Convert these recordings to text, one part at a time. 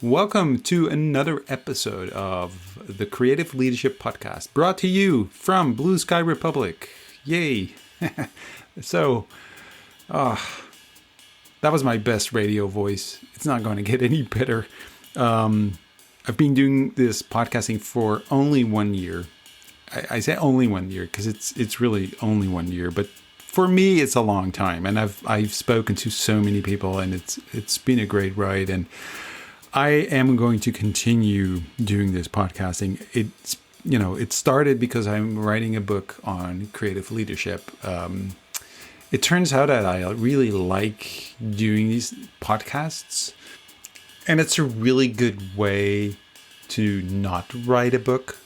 Welcome to another episode of the Creative Leadership Podcast, brought to you from Blue Sky Republic. Yay! So, uh, that was my best radio voice. It's not going to get any better. I've been doing this podcasting for only 1 year. I say only 1 year because it's really only 1 year, but for me, it's a long time, and I've spoken to so many people, and it's been a great ride. And I am going to continue doing this podcasting. It started because I'm writing a book on creative leadership. It turns out that I really like doing these podcasts, and it's a really good way to not write a book.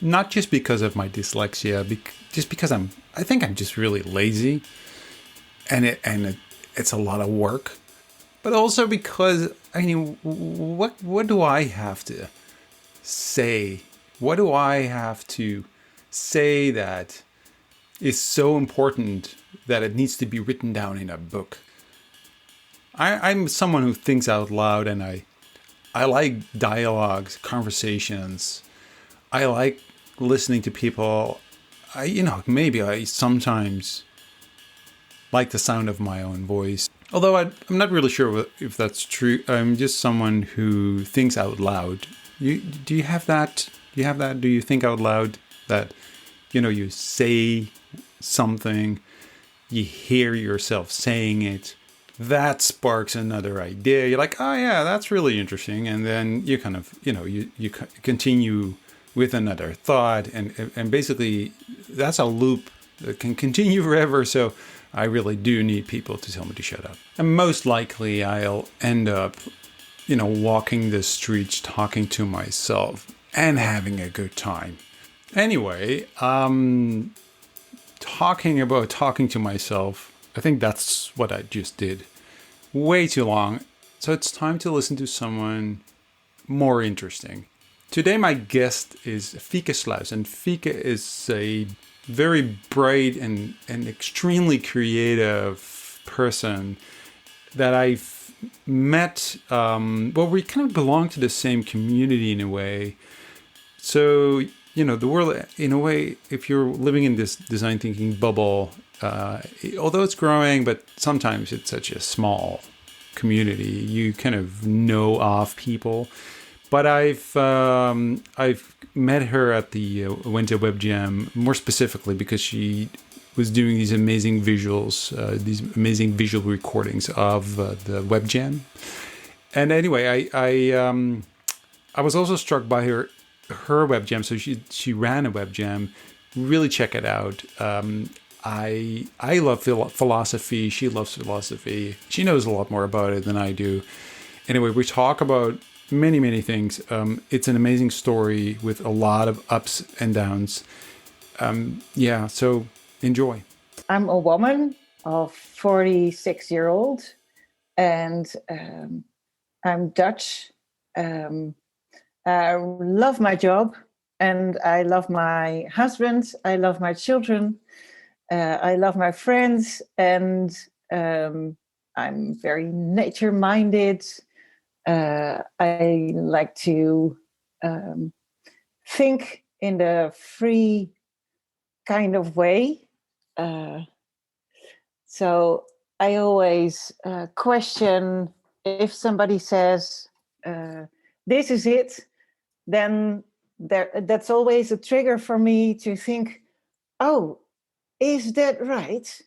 Not just because of my dyslexia, just because I think I'm just really lazy, and it's a lot of work. But also because, what do I have to say? What do I have to say that is so important that it needs to be written down in a book? I'm someone who thinks out loud, and I like dialogues, conversations. I like listening to people. Maybe I sometimes like the sound of my own voice. Although I'm not really sure if that's true. I'm just someone who thinks out loud. Do you have that? Do you have that? Do you think out loud that, you say something, you hear yourself saying it, that sparks another idea. You're like, oh yeah, that's really interesting. And then you kind of, you continue with another thought. And basically that's a loop that can continue forever. So I really do need people to tell me to shut up. And most likely I'll end up, walking the streets, talking to myself and having a good time. Anyway, talking about talking to myself, I think that's what I just did. Way too long. So it's time to listen to someone more interesting. Today my guest is Fieke Sluijs, and Fieke is a very bright and extremely creative person that I've met. We kind of belong to the same community in a way. So, the world, in a way, if you're living in this design thinking bubble, although it's growing, but sometimes it's such a small community, you kind of know of people. But I've met her at the Winter Web Jam, more specifically because she was doing these amazing visuals, these amazing visual recordings of the Web Jam. And anyway, I was also struck by her Web Jam. So she ran a Web Jam. Really check it out. I love philosophy. She loves philosophy. She knows a lot more about it than I do. Anyway, we talk about many things. It's an amazing story with a lot of ups and downs. So enjoy. I'm a woman of 46-year-old, and I'm Dutch. I love my job, and I love my husband. I love my children. I love my friends, and I'm very nature-minded. I like to think in the free kind of way. So I always question if somebody says, this is it, then that's always a trigger for me to think, oh, is that right?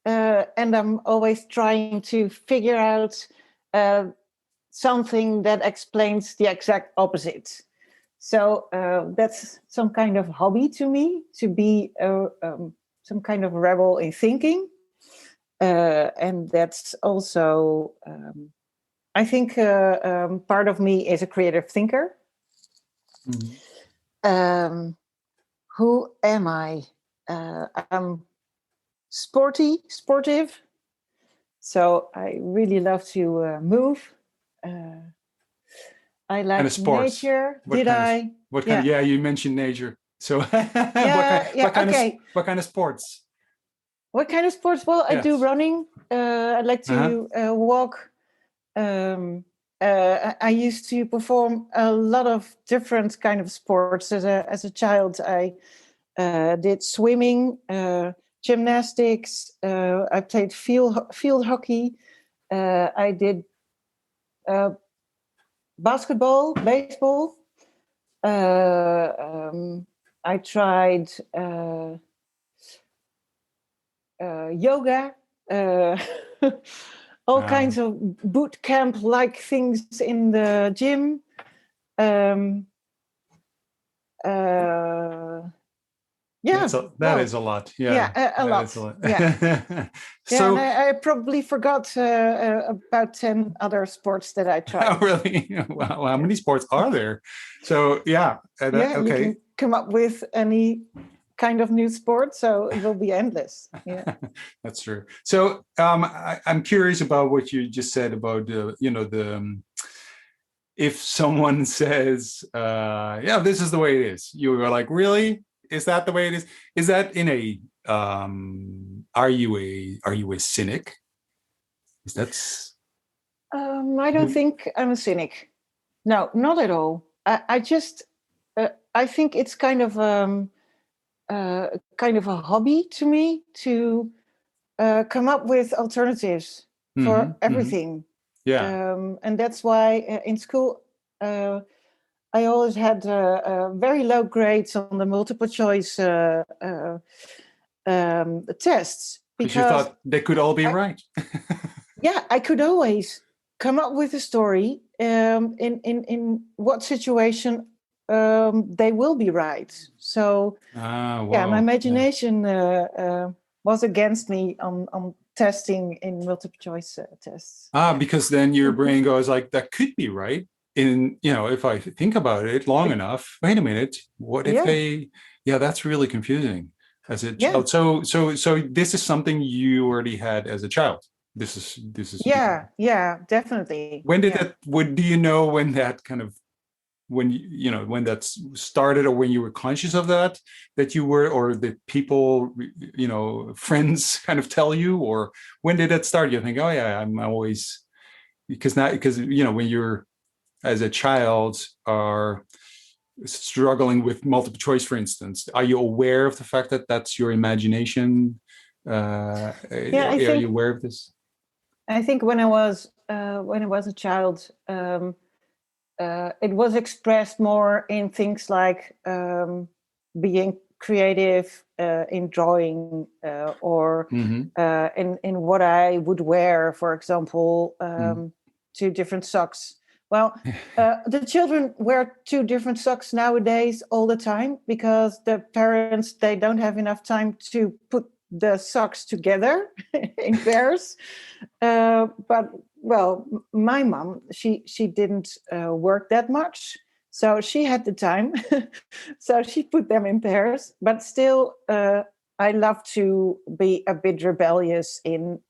And I'm always trying to figure out something that explains the exact opposite. So that's some kind of hobby to me, to be some kind of rebel in thinking. And that's also, I think, part of me is a creative thinker. Mm-hmm. Who am I? I'm sportive. So I really love to move. I like kind of sports. Nature. Yeah, you mentioned nature. So what kind of sports? What kind of sports? Well, I do running. I like to walk. I used to perform a lot of different kind of sports. As a child, I did swimming, gymnastics. I played field hockey. I did basketball, baseball. I tried yoga, all kinds of boot camp like things in the gym. Yeah, that is a lot. Yeah, a lot. Is a lot. Yeah, So, and I probably forgot about 10 other sports that I tried. oh, really? Wow, how many sports are there? So, yeah, Okay. You can come up with any kind of new sport, so it will be endless. Yeah. That's true. So I'm curious about what you just said about if someone says, yeah, this is the way it is, you are like, really? Is that the way it is? Is that in a are you a cynic? Is that I don't think I'm a cynic. No, not at all. I just I think it's kind of a hobby to me to come up with alternatives for everything. Yeah. And that's why in school I always had very low grades on the multiple choice tests Because you because thought they could all be right. yeah, I could always come up with a story in what situation they will be right. So yeah, my imagination was against me on testing in multiple choice tests. Because then your brain goes like, that could be right. If I think about it long enough, wait a minute, what if they? Yeah, that's really confusing as a child. So this is something you already had as a child. This is yeah, definitely. When did that? Do you know when that kind of when when that started, or when you were conscious of that you were, or that people friends kind of tell you, or when did it start? You think, oh yeah, I'm always, because when you're as a child are struggling with multiple choice, for instance, are you aware of the fact that that's your imagination? Are you aware of this? I think when I was a child, it was expressed more in things like being creative in drawing or in what I would wear, for example, 2 different socks. Well, the children wear 2 different socks nowadays all the time because the parents, they don't have enough time to put the socks together in pairs. But well, my mom, she didn't work that much, so she had the time, so she put them in pairs. But still, I love to be a bit rebellious in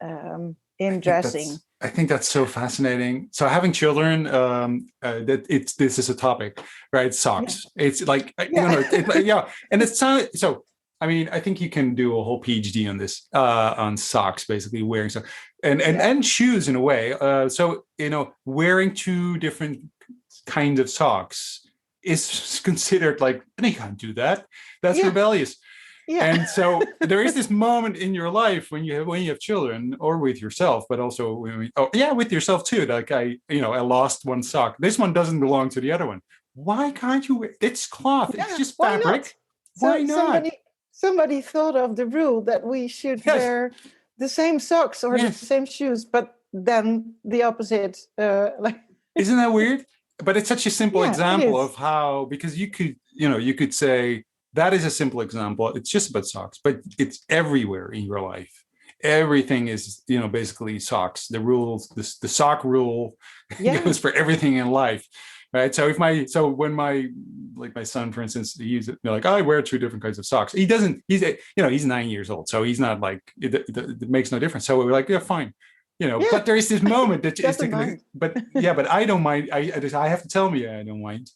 dressing. I think that's so fascinating. So having children, this is a topic, right? Socks. Yeah. It's like and it's so. I mean, I think you can do a whole PhD on this, on socks, basically wearing socks and shoes in a way. So wearing 2 different kinds of socks is considered like, you can't do that. That's rebellious. Yeah. And so there is this moment in your life when you have children, or with yourself, but also with yourself too. Like I lost one sock. This one doesn't belong to the other one. Why can't you? It's cloth. Yeah, it's just fabric. Why not? Somebody thought of the rule that we should wear the same socks or the same shoes, but then the opposite. Isn't that weird? But it's such a simple example of how, because you could say that is a simple example. It's just about socks, but it's everywhere in your life. Everything is, basically socks. The rules, the sock rule goes for everything in life. Right. So when my son, for instance, he's like, I wear 2 different kinds of socks. He doesn't, he's 9 years old. So he's not like, it makes no difference. So we're like, yeah, fine. But there is this moment that but I don't mind. I have to tell me I don't mind.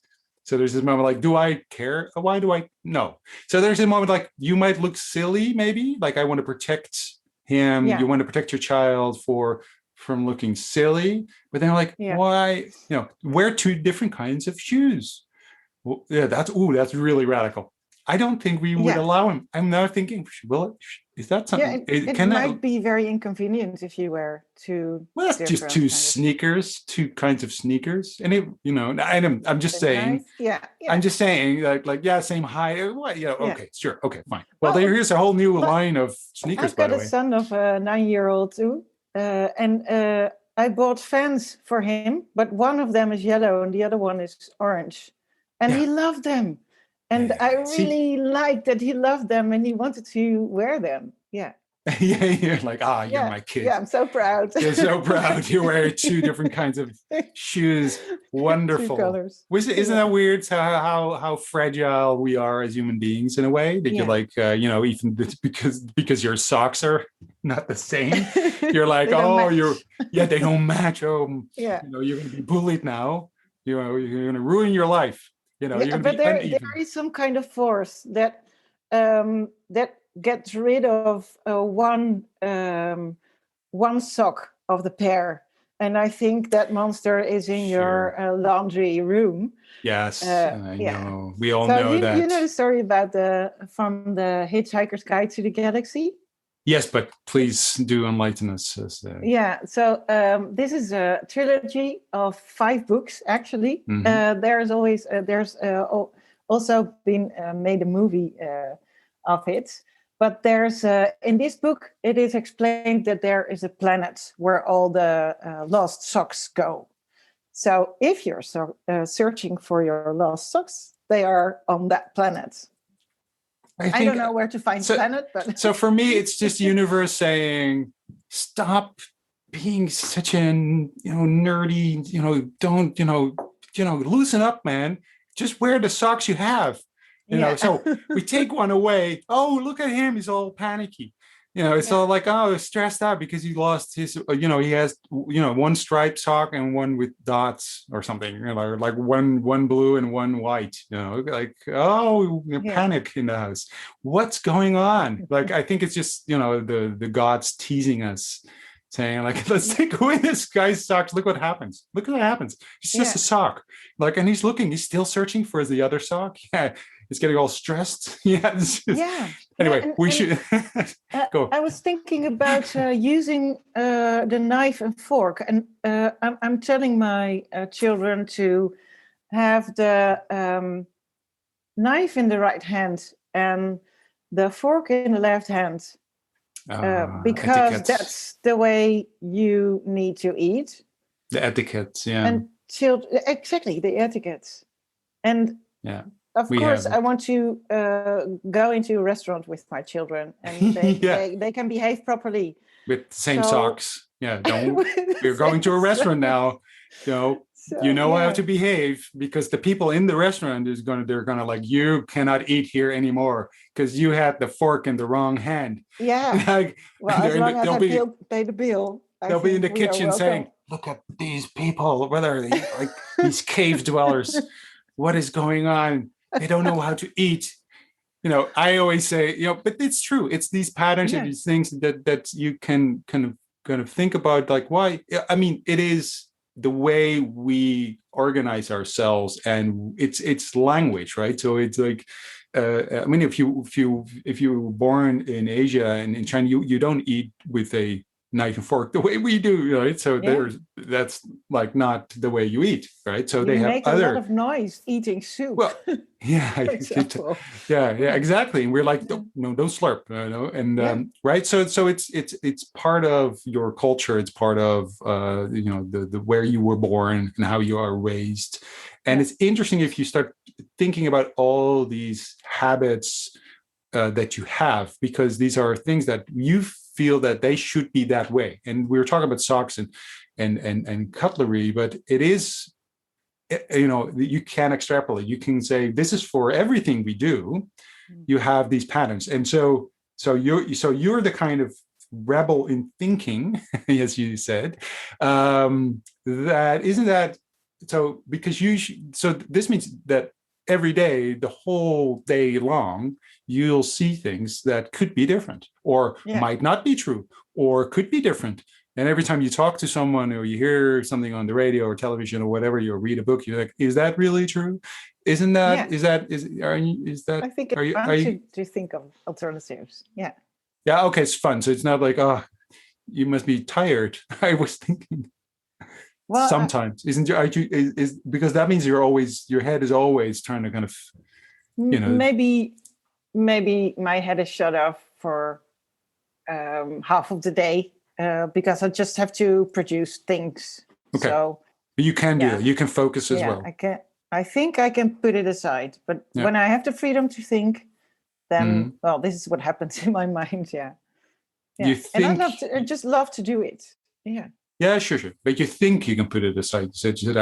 So there's this moment like, do I care? Why do I? No. So there's a moment like, you might look silly, maybe like, I want to protect him. You want to protect your child from looking silly, but then like, Yeah. why, wear two different kinds of shoes. Well, yeah, that's really radical. I don't think we would Yeah. allow him. I'm now thinking, well, is that Yeah, something? it Can that? might be very inconvenient if you wear two Well, that's just different two kind of sneakers, two kinds of sneakers, and I'm just same saying. height. Yeah, I'm yeah, just saying, like, yeah, same height. What? Yeah, yeah. okay, sure, okay, fine. Well, Well, here's a whole new but line of sneakers, I've by got the a way. son of a 9-year-old too, and I bought Vans for him, but one of them is yellow and the other one is orange, and Yeah, he loved them, yeah, and yeah. I See, really liked that he loved them and he wanted to wear them. Yeah, yeah, you're like, you're yeah, my yeah. kid. I'm so proud. You're so proud. You wear two different kinds of shoes. Two Wonderful. colors. Isn't Yeah, that weird? How fragile we are as human beings in a way that you're yeah. like, even because your socks are not the same. You're like, They don't you're match. yeah, they don't match. Oh, Yeah. you're going to be bullied now. You're going to ruin your life. You're Yeah, going to but be there uneven. is some kind of force that gets rid of one sock of the pair, and I think that monster is in your Sure. laundry room. Yes, I Yeah. know. We all So know you that. know the story about from the Hitchhiker's Guide to the Galaxy. Yes, but please do enlighten us. Yeah, so this is a trilogy of 5 books. Actually, Mhm. there's also been made a movie of it. But there's in this book, it is explained that there is a planet where all the lost socks go. So if you're searching for your lost socks, they are on that planet. I think don't know where to find so. planet, but So for me, it's just universe saying, stop being such an nerdy. Don't loosen up, man. Just wear the socks you have. yeah, So we take one away. Oh, look at him. He's all panicky. It's yeah, all like, stressed out because he lost his, he has, one striped sock and one with dots or something, like one blue and one white, like, yeah. panic in the house. What's going on? Like, I think it's just, the gods teasing us, saying like, let's take away this guy's socks. Look what happens. Look what happens. It's just Yeah. a sock. Like, and he's still searching for the other sock. Yeah. It's getting all stressed. Yeah. Yeah. Anyway, Yeah, we should go. I was thinking about using the knife and fork, and I'm telling my children to have the knife in the right hand and the fork in the left hand, because Etiquette. that's the way you need to eat. The etiquette, yeah. And exactly, the etiquette. And Yeah. of We course, have I want to go into a restaurant with my children, and yeah. they can behave properly. With same So socks. Yeah. We're going to a restaurant now. So How yeah, to behave, because the people in the restaurant they're gonna like, you cannot eat here anymore because you had the fork in the wrong hand. yeah. Like, Well, as long as they'll I be pay the bill, I they'll be in think the we are kitchen welcome. saying, look at these people, what are they, like these cave dwellers? What is going on? They don't know how to eat. I always say, but it's true. It's these patterns and Yeah, these things that you can kind of think about, like, why. I mean, it is the way we organize ourselves, and it's language, right? So it's like, I mean, if you were born in Asia and in China, you don't eat with a knife and fork the way we do, right? So yeah. that's like not the way you eat, right? So You they have make a lot other. of noise eating soup, Well, yeah, for example. yeah, exactly. And we're like, don't slurp, and Yeah, right. So it's part of your culture. It's part of the where you were born and how you are raised. And yeah, it's interesting if you start thinking about all these habits that you have, because these are things that you feel that they should be that way. And we were talking about socks and cutlery, but it is, you can extrapolate. You can say this is for everything we do. You have these patterns, and so you're the kind of rebel in thinking, as you said. That isn't that so, because so this means that every day, the whole day long, you'll see things that could be different or yeah, might not be true or could be different. And every time you talk to someone or you hear something on the radio or television or whatever, you read a book, you're like, is that really true? Isn't that, Yeah, is that, is that, I think it's are fun you, to think of alternatives. Yeah. yeah, okay, it's fun. So it's not like, oh, you must be tired. I was thinking Well, sometimes, isn't your, are you, is because that means you're always, your head is always trying to kind of, you know, maybe my head is shut off for half of the day because I just have to produce things. okay. So But you can do yeah, that. You can focus as yeah, well. I can. I think I can put it aside, but Yeah. when I have the freedom to think, then Mhm. well, this is what happens in my mind. Yeah, You yeah, and think, I just love to do it. Yeah, yeah, sure, sure. But you think you can put it aside. You said you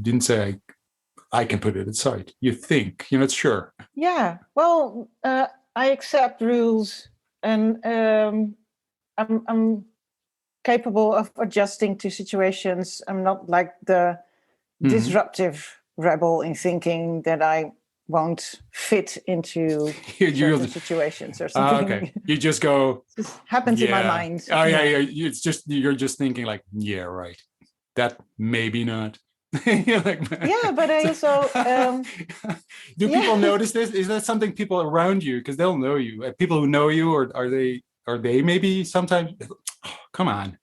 didn't say I can put it aside. You think, you're not sure. yeah. Well, I accept rules, and I'm capable of adjusting to situations. I'm not like the Mhm. disruptive rebel in thinking that I won't fit into You're, certain situations or okay. something. You just go, Just happens in my yeah. mind. Oh, yeah, Yeah. yeah. It's just, you're just thinking like, yeah, right. That maybe not. You're like, Yeah, but I so, also do people yeah. notice this? Is that something people around you, because they'll know you, people who know you, or are they maybe sometimes, oh, come on.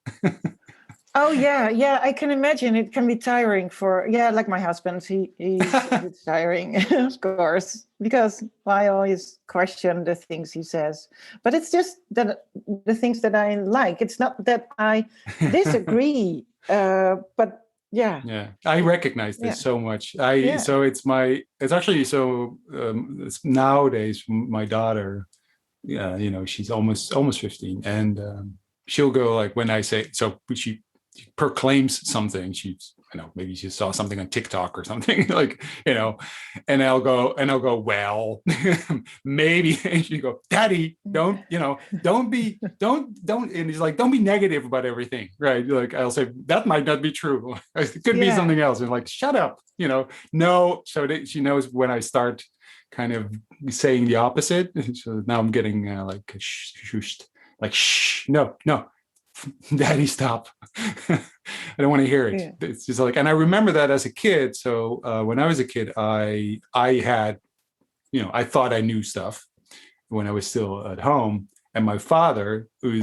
Oh yeah, yeah. I can imagine it can be tiring for like my husband. He's a bit tiring, of course, because I always question the things he says. But it's just that the things that I like. It's not that I disagree. But yeah, Yeah, I recognize this yeah, so much. I yeah. so it's actually so it's nowadays my daughter, yeah, she's almost 15, and she'll go like when I say so she proclaims something. She's, maybe she saw something on TikTok or something like, and I'll go, well, maybe, and she go, Daddy, don't, and he's like, don't be negative about everything, right? Like, I'll say that might not be true. It could be Yeah. something else, and like, shut up, no. So that she knows when I start kind of saying the opposite. So now I'm getting like shushed, like, shh, no, no, Daddy, stop. I don't want to hear it. Yeah. It's just like, and I remember that as a kid. So when I was a kid, I had, I thought I knew stuff when I was still at home, and my father, who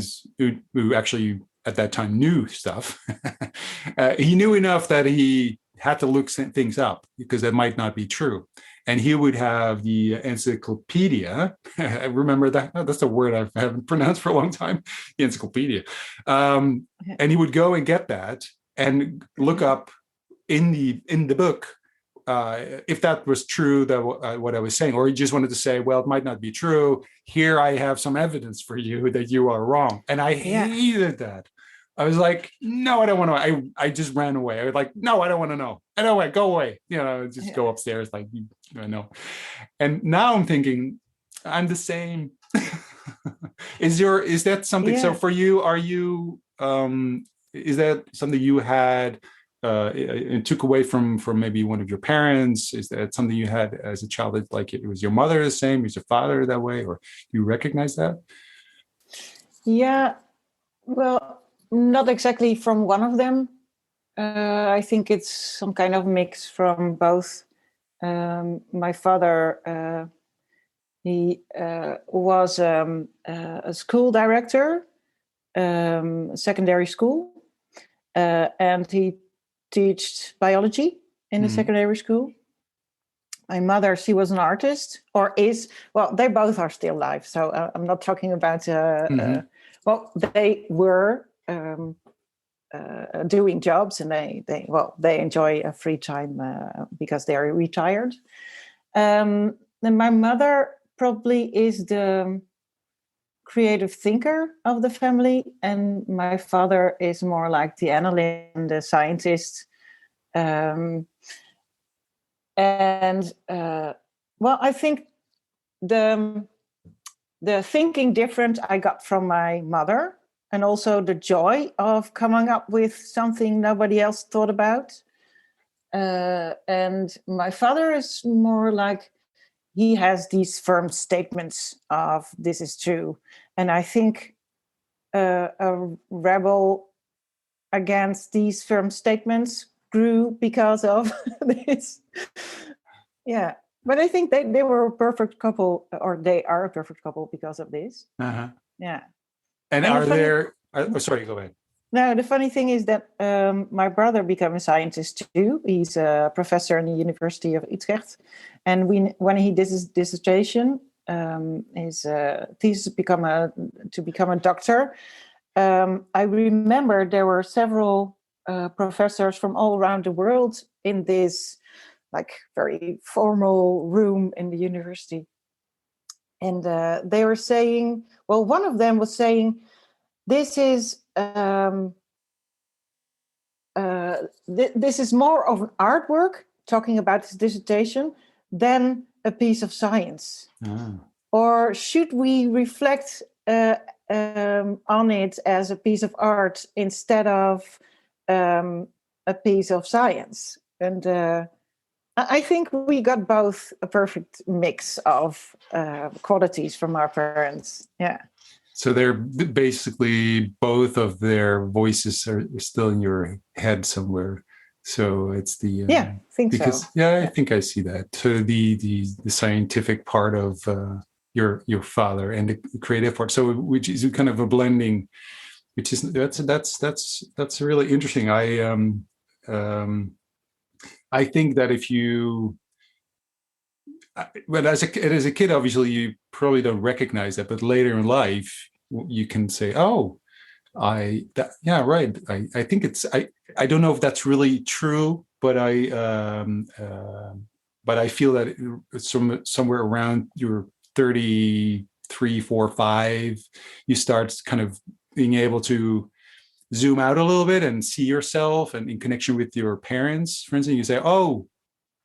actually at that time knew stuff, he knew enough that he had to look things up because that might not be true. And he would have the encyclopedia. I remember that. Oh, that's a word I haven't pronounced for a long time. The encyclopedia. And he would go and get that and look up in the book if that was true, that what I was saying, or he just wanted to say, well, it might not be true. Here I have some evidence for you that you are wrong. And I Yeah. hated that. I was like, no, I don't want to. I just ran away. I was like, no, I don't want to know. I don't want, go away. Just Yeah. go upstairs. Like, I know. And now I'm thinking, I'm the same. Is that something? So Yeah. for you, is that something you had and took away from maybe one of your parents? Is that something you had as a child? That, like, it was your mother the same? Was your father that way? Or do you recognize that? Yeah. Well, not exactly from one of them. I think it's some kind of mix from both. My father, he was a school director, secondary school, and he taught biology in the Mm-hmm. secondary school. My mother, she was an artist, or is. Well, they both are still alive, so I'm not talking about. Mm-hmm. Well, they were doing jobs, and they enjoy a free time because they are retired. And my mother probably is the creative thinker of the family, and my father is more like the analyst and the scientist. Um, and well, I think the thinking different I got from my mother, and also the joy of coming up with something nobody else thought about. And my father is more like, he has these firm statements of this is true. And I think a rebel against these firm statements grew because of this. Yeah. But I think they were a perfect couple, or they are a perfect couple because of this. Uh-huh. Yeah. And are there... sorry, go ahead. No, the funny thing is that my brother became a scientist too. He's a professor in the University of Utrecht. And when he did his dissertation, his thesis to become a doctor, I remember there were several professors from all around the world in this like very formal room in the university. And they were saying, well, one of them was saying, this is this is more of an artwork, talking about his dissertation, than a piece of science. Or should we reflect on it as a piece of art instead of a piece of science? And I think we got both a perfect mix of qualities from our parents. Yeah. So they're basically, both of their voices are still in your head somewhere. So it's the I think because, so. I think I see that. So the scientific part of your father and the creative part. So which is kind of a blending, which is that's really interesting. I think that if you... Well, as a kid, obviously you probably don't recognize that, but later in life you can say, "Oh, right. I think it's I don't know if that's really true, but I feel that it's somewhere around your 33, 4, 5, you start kind of being able to zoom out a little bit and see yourself, and in connection with your parents, for instance, you say, "Oh,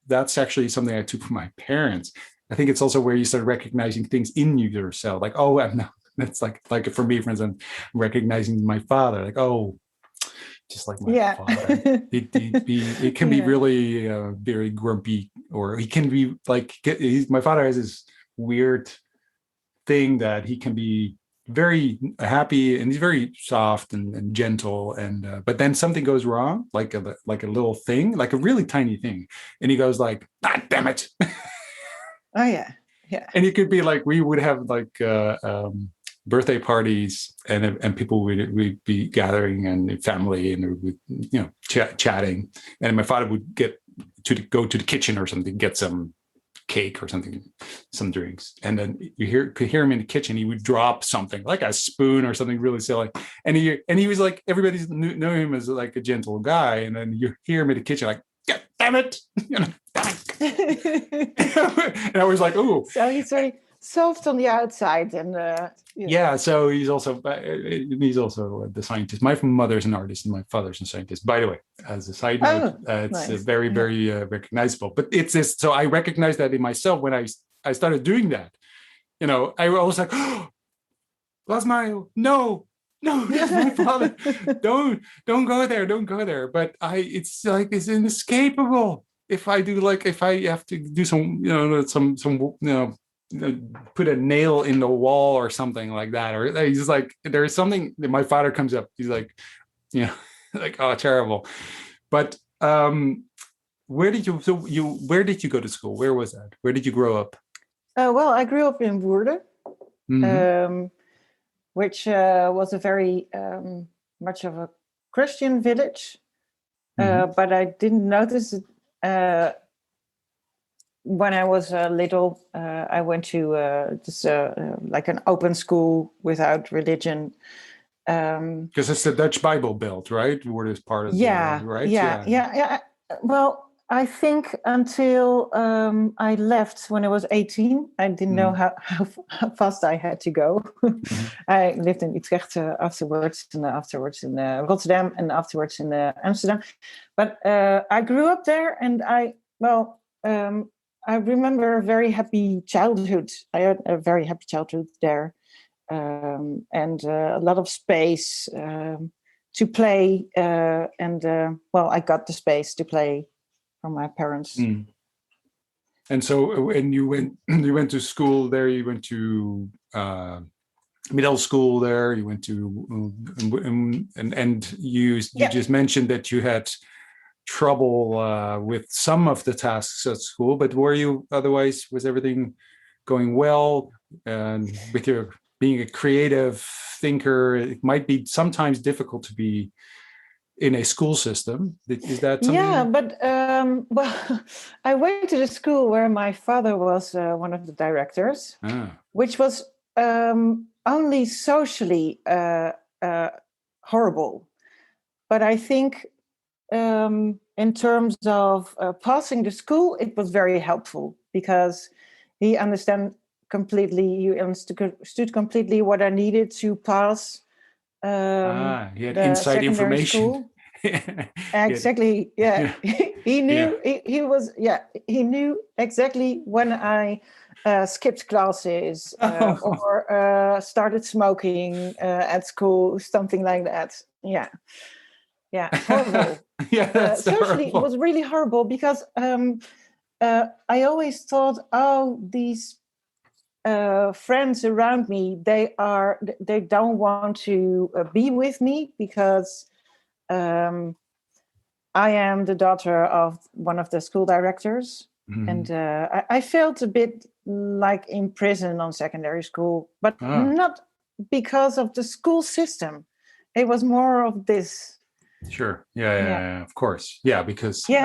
that's actually something I took from my parents." I think it's also where you start recognizing things in yourself, like, "Oh, I'm not." That's like for me, for instance, recognizing my father, like, "Oh, just like my father." It can be really very grumpy, or he can be like, my father has this weird thing that he can be very happy, and he's very soft and gentle, and but then something goes wrong, like a little thing, like a really tiny thing, and he goes like, "Ah, damn it." Oh yeah. And it could be like, we would have like birthday parties, and people would be gathering, and family, and would, chatting, and my father would go to the kitchen or something, get some cake or something, some drinks, and then could hear him in the kitchen. He would drop something like a spoon or something really silly, and he was like, everybody knew him as like a gentle guy, and then you hear him in the kitchen like, "God damn it." And I was like, "Oh." So he's very soft on the outside, and So he's also the scientist. My mother's an artist and my father's a scientist, by the way, as a side note. It's nice. Very recognizable, but it's this. So I recognize that in myself when I started doing that. I was like, "Oh, Lasmail, no, that's my father. don't go there." But it's like, it's inescapable. If I have to do some put a nail in the wall or something like that, or he's like, there's something that my father comes up, he's like, like, "Oh, terrible." But where did you go to school? Where was that? Where did you grow up? Well, I grew up in Woerden, which was a very much of a Christian village, but I didn't notice it when I was little. I went to just like an open school without religion. Because it's the Dutch Bible Belt, right? Where is part of right? Yeah. Well, I think until I left when I was 18, I didn't know how fast I had to go. I lived in Utrecht afterwards, and afterwards in Rotterdam, and afterwards in Amsterdam. But I grew up there, and I remember a very happy childhood. I had a very happy childhood there, and a lot of space to play. I got the space to play from my parents. And so when you went to school there, you went to middle school there. You went to, and you just mentioned that you had trouble with some of the tasks at school, but were you otherwise, was everything going well? And with your being a creative thinker, it might be sometimes difficult to be in a school system. Is that something? Yeah, but well, I went to the school where my father was one of the directors, which was only socially horrible. But I think in terms of passing the school, it was very helpful because he understood completely what I needed to pass He had the inside secondary information. school. Exactly. Yeah. He knew. He knew exactly when I skipped classes or started smoking at school, something like that. Yeah. Horrible. Yeah, that's socially, horrible. it was really horrible because I always thought, oh, these friends around me, they don't want to be with me because I am the daughter of one of the school directors, and I felt a bit like in prison on secondary school, but not because of the school system. It was more of this. Sure. Yeah, of course. Yeah, because we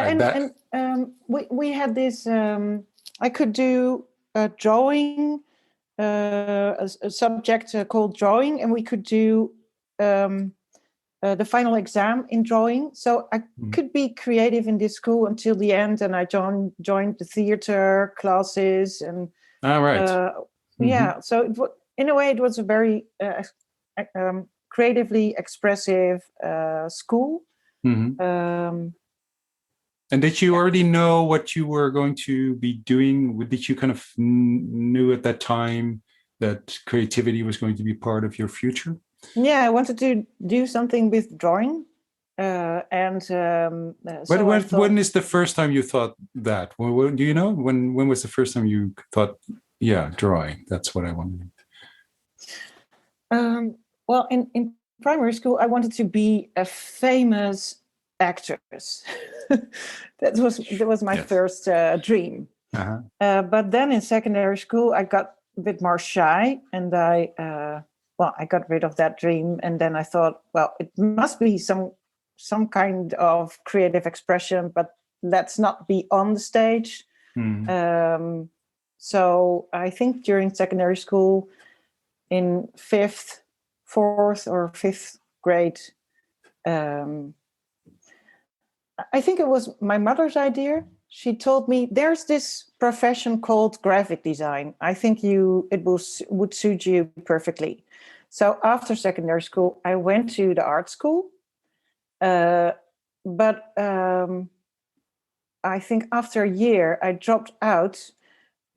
had this. I could do a drawing, a subject called drawing, and we could do the final exam in drawing. So I could be creative in this school until the end, and I joined the theater classes and. Yeah, so in a way, it was a very creatively expressive school. And did you already know what you were going to be doing? Did you kind of knew at that time that creativity was going to be part of your future? Yeah, I wanted to do something with drawing. When is the first time you thought that? Do you know? When was the first time you thought, yeah, drawing? That's what I wanted. Well, in primary school, I wanted to be a famous actress. that was my first dream. But then in secondary school, I got a bit more shy, and I got rid of that dream. And then I thought, well, it must be some kind of creative expression, but let's not be on the stage. So I think during secondary school, in fourth or fifth grade, I think it was my mother's idea. She told me there's this profession called graphic design. I think would suit you perfectly. So after secondary school, I went to the art school. But I think after a year, I dropped out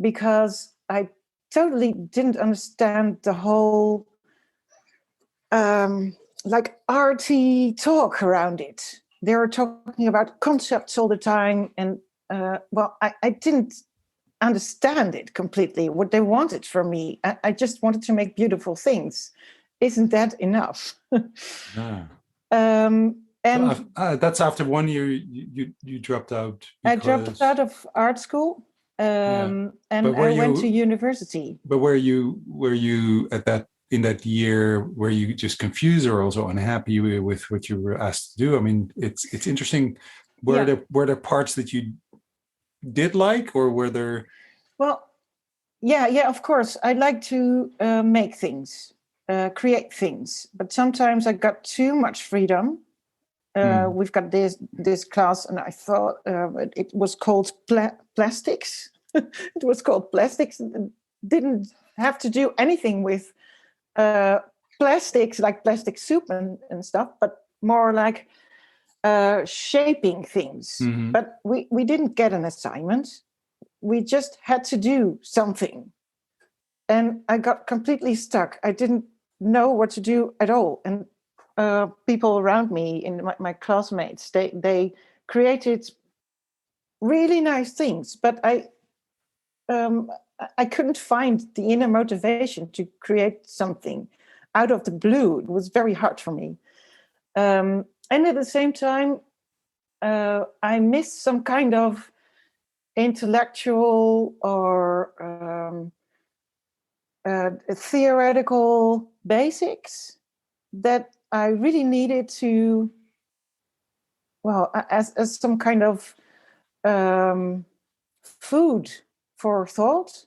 because I totally didn't understand the whole like arty talk around it. They were talking about concepts all the time, and I didn't understand it completely. What they wanted from me, I just wanted to make beautiful things. Isn't that enough? And so that's after 1 year you dropped out. I dropped out of art school, and I went to university. But were you in that year, were you just confused or also unhappy with what you were asked to do? I mean, it's interesting. Were there parts that you did like, or were there? Well, yeah, of course. I like to make things, create things, but sometimes I got too much freedom. We've got this class, and I thought it was called plastics. It was called plastics. It didn't have to do anything with plastics, like plastic soup and stuff, but more like shaping things. But we didn't get an assignment. We just had to do something. And I got completely stuck. I didn't know what to do at all. And people around me, my classmates, they created really nice things, but I couldn't find the inner motivation to create something out of the blue. It was very hard for me. And at the same time, I missed some kind of intellectual or theoretical basics that I really needed to, well, as some kind of food for thought.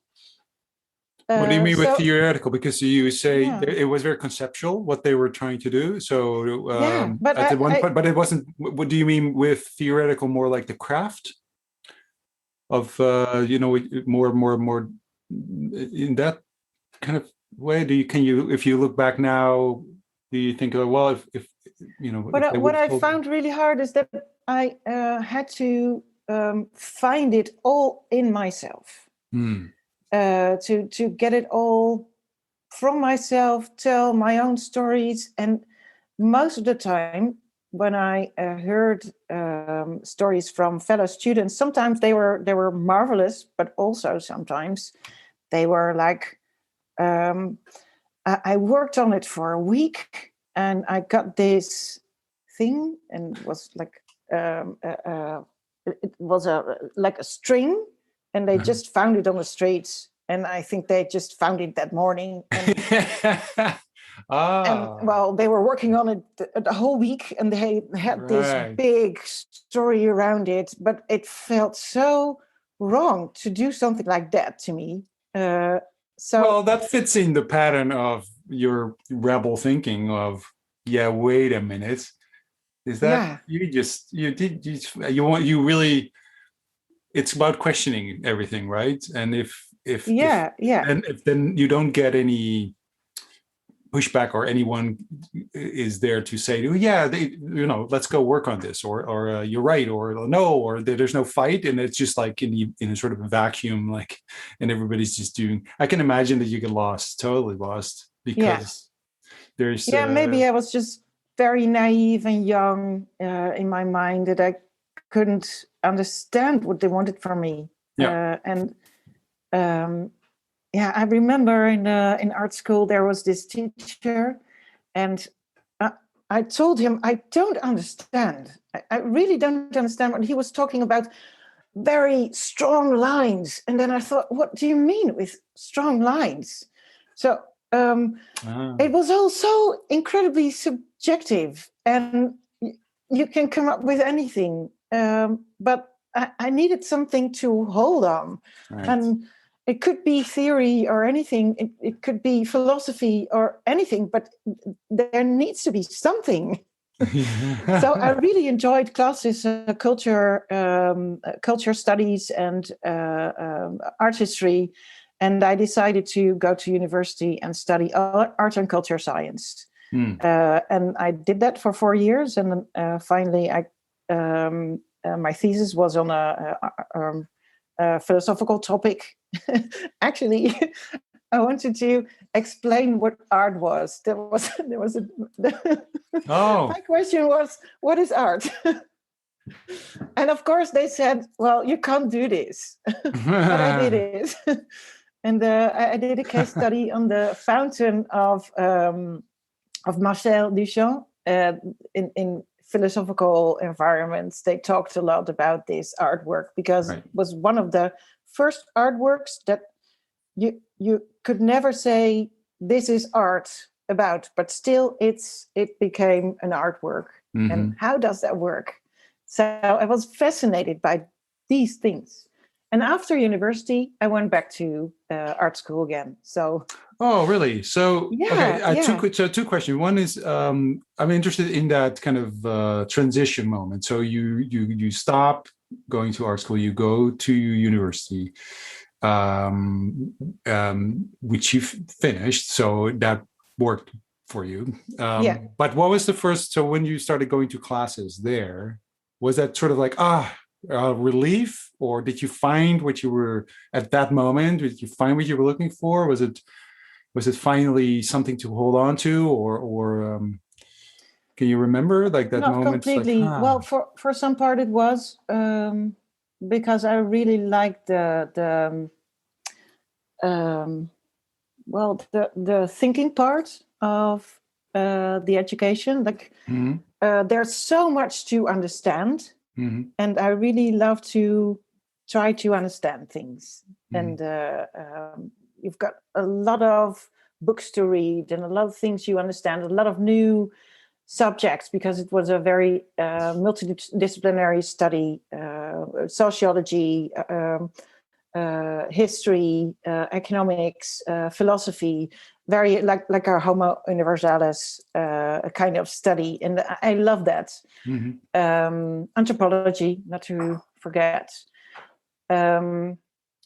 What do you mean with So theoretical? Because you say yeah, it was very conceptual what they were trying to do. So yeah, but at the one point, but it wasn't. What do you mean with theoretical? More like the craft of more in that kind of way. Can you if you look back now, do you think, oh, well, if if they what would have I told you? found really hard is that I had to find it all in myself, Hmm. to get it all from myself, tell my own stories. And most of the time, when I heard stories from fellow students, sometimes they were marvelous, but also sometimes they were like, I worked on it for a week, and I got this thing, and it was like it was like a string, and they just found it on the streets, and I think they just found it that morning, and Ah, well, they were working on it the whole week, and they had this right. big story around it, but it felt so wrong to do something like that to me. So Well, that fits in the pattern of your rebel thinking of, yeah, wait a minute. Is that yeah, you want you really it's about questioning everything, right? And yeah, yeah, if then you don't get any pushback or anyone is there to say, oh, yeah, let's go work on this, or you're right, or no, or there's no fight, and it's just like in a sort of a vacuum, like, and everybody's just doing. I can imagine that you get lost, totally lost, yeah. because there's Yeah, maybe I was just very naive and young in my mind that I couldn't understand what they wanted from me. yeah. And yeah, I remember in art school there was this teacher, and I, I told him I don't understand. I really don't understand what he was talking about. Very strong lines, and then I thought, what do you mean with strong lines? So. Ah. It was all so incredibly subjective, and you can come up with anything. But I needed something to hold on, Right. and it could be theory or anything. It could be philosophy or anything, but there needs to be something. So I really enjoyed classes, culture studies, and art history, and I decided to go to university and study art and culture science. Hmm. And I did that for 4 years, and finally, my thesis was on a philosophical topic. Actually, I wanted to explain what art was. There was Oh. my question was, what is art? And of course they said, well, you can't do this. But I did it. And I did a case study on the fountain of Marcel Duchamp. In philosophical environments, they talked a lot about this artwork because Right. it was one of the first artworks that you could never say this is art about, but still it became an artwork. And Hmm. how does that work? So I was fascinated by these things. And after university, I went back to art school again. So Oh, really? So, yeah, okay, yeah, two questions. One is, I'm interested in that kind of transition moment. So you stop going to art school, you go to university, which you finished. So that worked for you. yeah. But what was the first? So when you started going to classes there, was that sort of like relief, or did you find what you were at that moment? Did you find what you were looking for? Was it finally something to hold on to, or can you remember like that Not moment? Like, completely. Well, for some part it was because I really liked the well, the thinking part of the education. Like there's so much to understand, and I really love to try to understand things. And you've got a lot of books to read and a lot of things you understand, a lot of new subjects, because it was a very multidisciplinary study, sociology, history, economics, philosophy, very like our Homo universalis kind of study. And I love that. Anthropology, not to forget.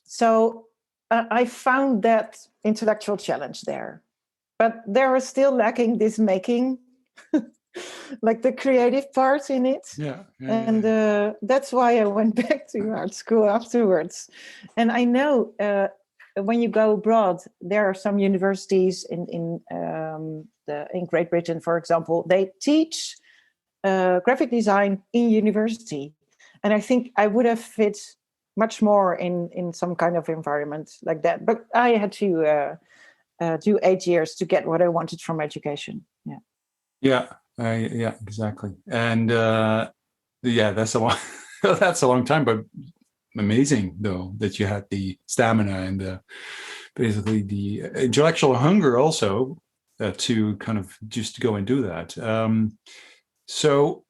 So I found that intellectual challenge there. But there was still lacking this making, like the creative part in it. That's why I went back to art school afterwards. And I know when you go abroad, there are some universities in Great Britain, for example, they teach graphic design in university. And I think I would have fit much more in some kind of environment like that. But I had to do 8 years to get what I wanted from education. Yeah, exactly. And that's a long that's a long time, but amazing though that you had the stamina and basically the intellectual hunger also to kind of just go and do that. So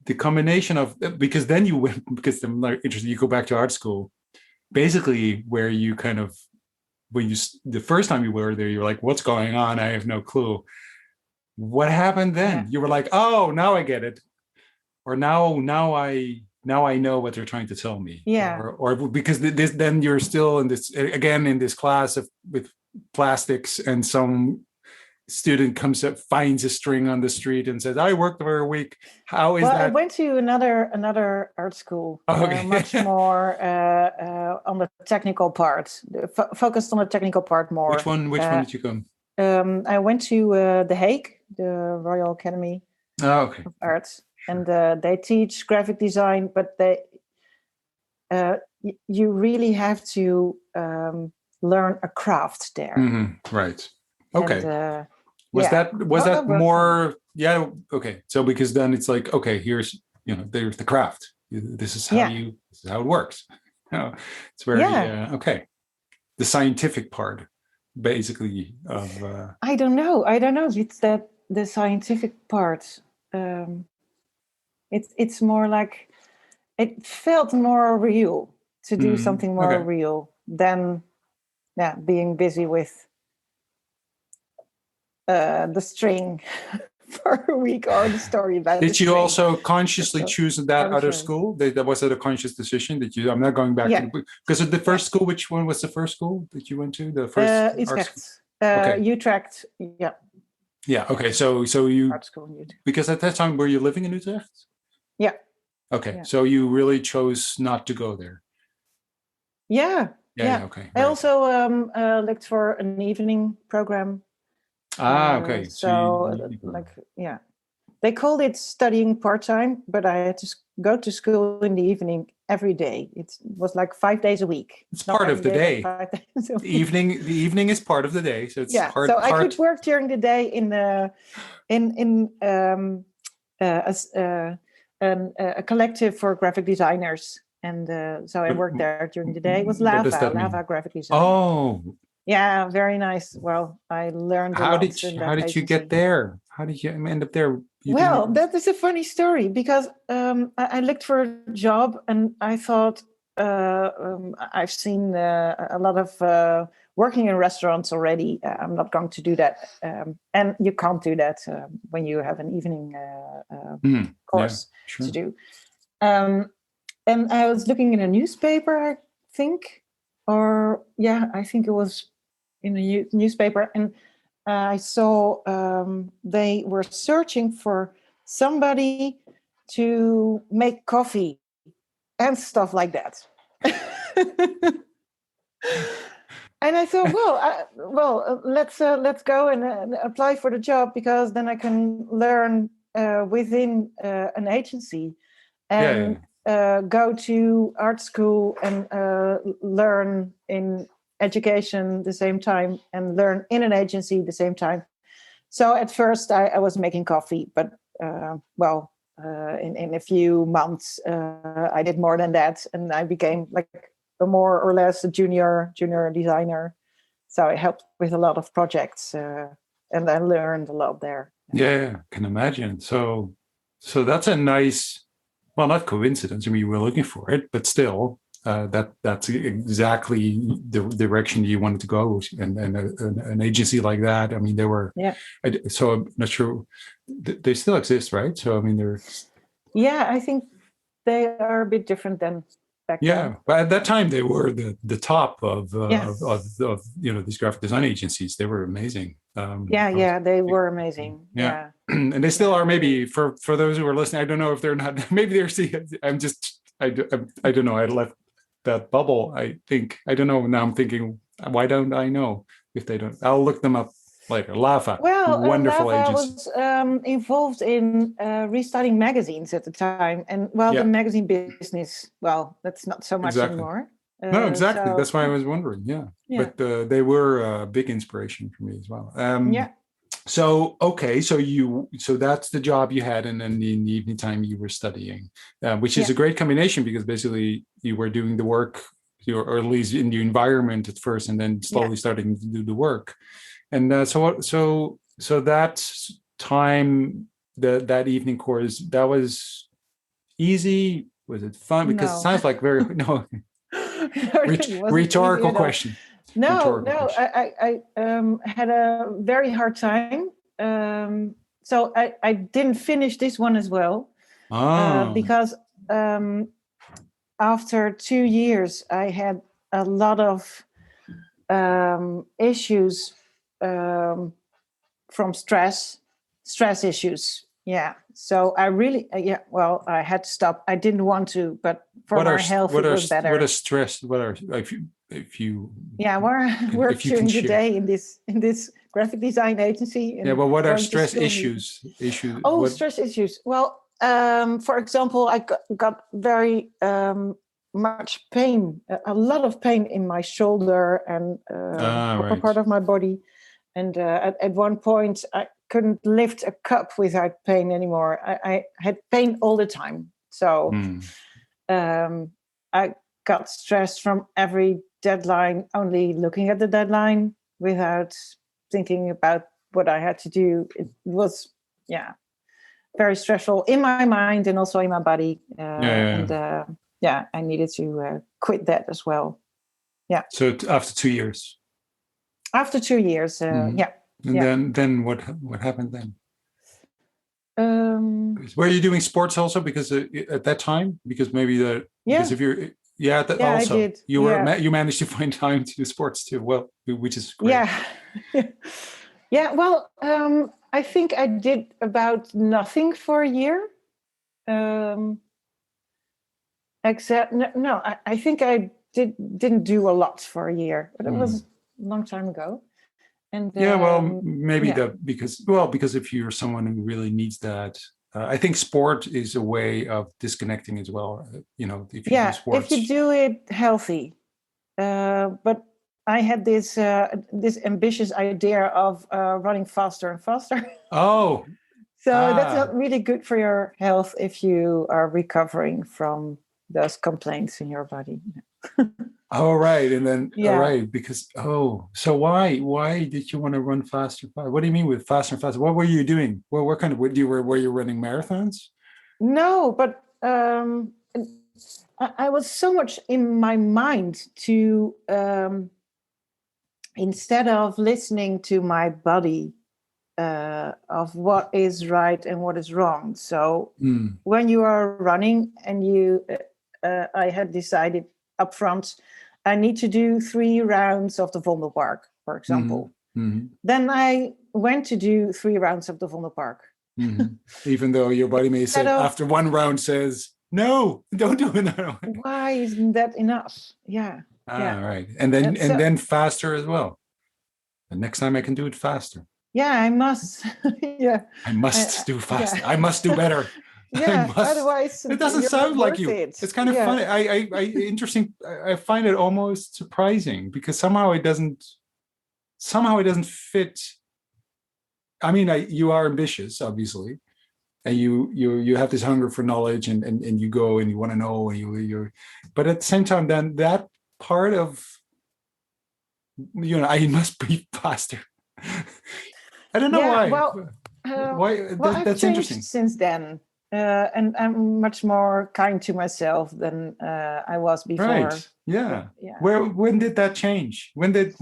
the combination of, because then you went, because I'm like interested, you go back to art school, basically where you kind of, when you, the first time you were there, you were like, what's going on? I have no clue. What happened then? You were like, oh, now I get it. Or now I know what they're trying to tell me. Or because this, then you're still in this, again, in this class with plastics, and some student comes up, finds a string on the street and says, I worked for a week. How is that? I went to another art school, much more on the technical part, focused on the technical part more. Which one did you come? I went to The Hague, the Royal Academy of Arts, and they teach graphic design, but you really have to learn a craft there. Right. Okay. And, was that more? Yeah. Okay. So because then it's like, okay, here's, there's the craft. This is how this is how it works. It's very okay. The scientific part, basically, of I don't know. It's that the scientific part. It's more like, it felt more real to do something more real than being busy with the string for a week, or the story about. Did you also consciously choose that other school? That was it a conscious decision that you? I'm not going back to because of the first school. Which one was the first school that you went to? The first Utrecht. Utrecht. Yeah. Yeah. Okay. So you, art school in Utrecht. Because at that time were you living in Utrecht? Yeah. Okay. Yeah. So you really chose not to go there. Yeah. Okay. I also looked for an evening program. Okay. They called it studying part-time, but I had to go to school in the evening every day. It was like 5 days a week. It's part of the day. 5 days a week. The evening is part of the day, so it's part. So I could work during the day a collective for graphic designers, and so I worked there during the day. It was Lava graphic design. Oh. Yeah, very nice. Well, I learned a lot. How did you get there? How did you end up there? That is a funny story, because I looked for a job, and I thought I've seen a lot of working in restaurants already. I'm not going to do that, and you can't do that when you have an evening course to do. And I was looking in a newspaper, I think it was in a newspaper, and I saw they were searching for somebody to make coffee and stuff like that. And I thought, let's go and apply for the job, because then I can learn within an agency, and go to art school and learn in education the same time and learn in an agency the same time. So at first I was making coffee, but in a few months I did more than that, and I became like a more or less a junior designer. So I helped with a lot of projects, and I learned a lot there. Yeah, I can imagine. So that's a nice, well, not coincidence. I mean, you were looking for it, but still, that's exactly the direction you wanted to go. And an agency like that, I mean, they were. Yeah. So I'm not sure they still exist, right? So I mean, they're. Yeah, I think they are a bit different than back then. But at that time they were the top of Yes. of these graphic design agencies. They were amazing. They were amazing. Yeah. And they still are. Maybe for those who are listening, I don't know if they're not. Maybe they're seeing. I don't know. I left that bubble. I think I don't know. Now I'm thinking, why don't I know if they don't? I'll look them up later. Lava, wonderful Lava agency. was involved in restarting magazines at the time, and the magazine business, that's not so much anymore. No, exactly. That's why I was wondering. Yeah. But they were a big inspiration for me as well. So okay, so that's the job you had, and then in the evening time you were studying, which is a great combination, because basically you were doing the work, or at least in the environment at first, and then slowly starting to do the work. And so that time, that evening course, that was easy. Was it fun? Because it sounds like very rhetorical question. No, I had a very hard time. So I didn't finish this one as well. Because after 2 years, I had a lot of issues from stress issues. Yeah. So I really, I had to stop. I didn't want to, but for my health, it was better. What is stress? If you work during the day in this graphic design agency. But what are stress issues? Stress issues. Well, for example, I got very much pain, a lot of pain in my shoulder and upper part of my body. And at one point, I couldn't lift a cup without pain anymore. I had pain all the time. So I got stressed from every deadline, only looking at the deadline without thinking about what I had to do. It was, very stressful in my mind and also in my body. And I needed to quit that as well. Yeah. So after 2 years? After 2 years, And then what happened then? Were you doing sports also? Because at that time, because maybe because if you're also I did. You managed to find time to do sports too. Well, which is great. Well, I think I did about nothing for a year. Except I think I didn't do a lot for a year, but it was a long time ago. And maybe because if you're someone who really needs that, I think sport is a way of disconnecting as well. If you do sports, if you do it healthy. But I had this ambitious idea of running faster and faster. Oh, so that's not really good for your health if you are recovering from those complaints in your body. Oh, right. And then, because, so why did you want to run faster? What do you mean with faster and faster? What were you doing? Well, what kind of, were you running marathons? No, but I was so much in my mind to, instead of listening to my body, of what is right and what is wrong. So when you are running and I had decided up front, I need to do 3 rounds of the Vondelpark, for example. Mm-hmm. Then I went to do 3 rounds of the Vondelpark. Mm-hmm. Even though your body may say after 1 round says, no, don't do another one. Why isn't that enough? Yeah. Right. And then faster as well. The next time I can do it faster. Yeah, I must. I must do faster. I must do better. Yeah. Otherwise, It doesn't you're sound not like worth you. it. It's kind of Yeah. funny. Interesting. I find it almost surprising because somehow it doesn't fit. I mean, you are ambitious, obviously, and you have this hunger for knowledge, and you go and you want to know, and you're, but at the same time, then that part of, I must breathe faster. I don't know Yeah. why. Well, I've That's changed interesting. since then, and I'm much more kind to myself than I was before. Right. Yeah. Yeah. When did that change? When did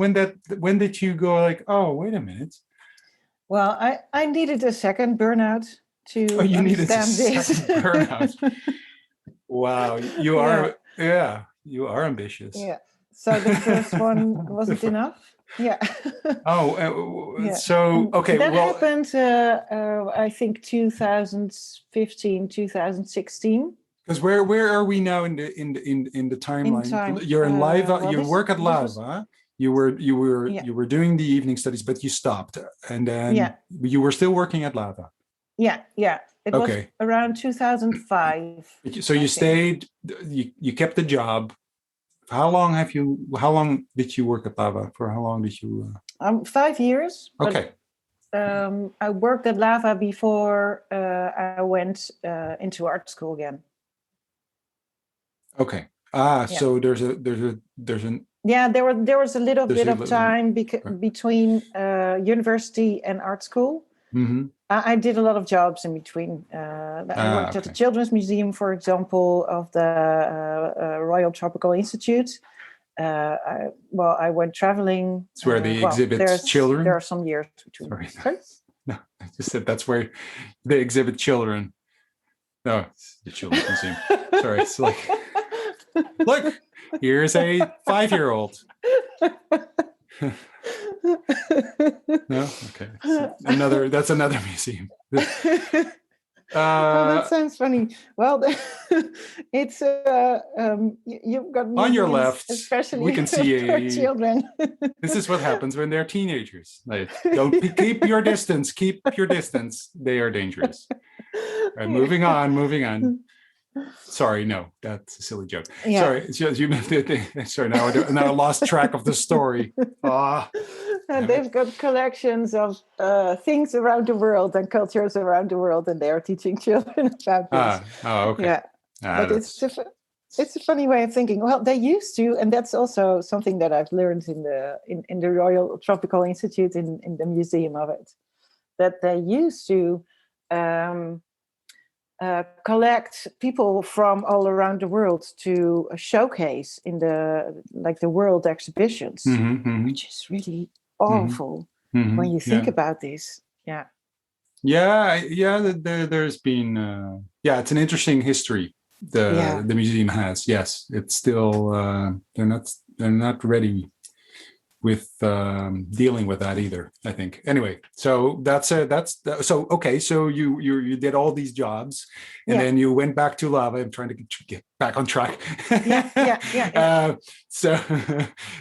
you go like, oh, wait a minute? Well, I needed a second burnout Oh, to you needed a understand this. second burnout. Wow. Yeah. You are ambitious. Yeah. So the first one wasn't enough. Yeah. Yeah. So And okay, that well, happened, I think 2015, 2016 because where are we now in the in timeline? time. You're in Lava. Well, You work at this was, Lava. You yeah. were doing the evening studies, but you stopped, and then Yeah. you were still working at Lava. Yeah. Yeah. It was Okay, around 2005, so I you think. stayed. You kept the job. How long did you work at Lava? For how long did you? 5 years, but Okay. I worked at Lava before I went into art school again. Okay. Yeah. So there's an Yeah, there was a little there's bit a of time between university and art school. mm-hmm. I did a lot of jobs in between. I worked at the Okay. Children's Museum, for example, of the Royal Tropical Institute. I went traveling. It's where they exhibit There children. are some years between. Sorry. No, I just said that's where they exhibit children. No, it's the Children's Museum. Sorry, it's like, look, here's a 5-year-old. No, okay. That's another museum. Well, that sounds funny. Well, it's you've got on your museums, left, especially we can see for children. This is what happens when they're teenagers. Like, don't keep your distance. Keep your distance. They are dangerous. Right, moving on. Sorry, no, that's a silly joke. Yeah. Sorry, it's just, sorry. Now I lost track of the story. They've got collections of things around the world and cultures around the world, and they are teaching children about this. Okay. Yeah, but it's a funny way of thinking. Well, they used to, and that's also something that I've learned in the Royal Tropical Institute in the museum of it, that they used to collect people from all around the world to showcase in the world exhibitions, which is really awful when you think about this. Yeah. There's been it's an interesting history the museum has. Yes, it's still they're not ready with dealing with that either, I think. Anyway, so okay. So you did all these jobs, and then you went back to Lava. I'm trying to get back on track. So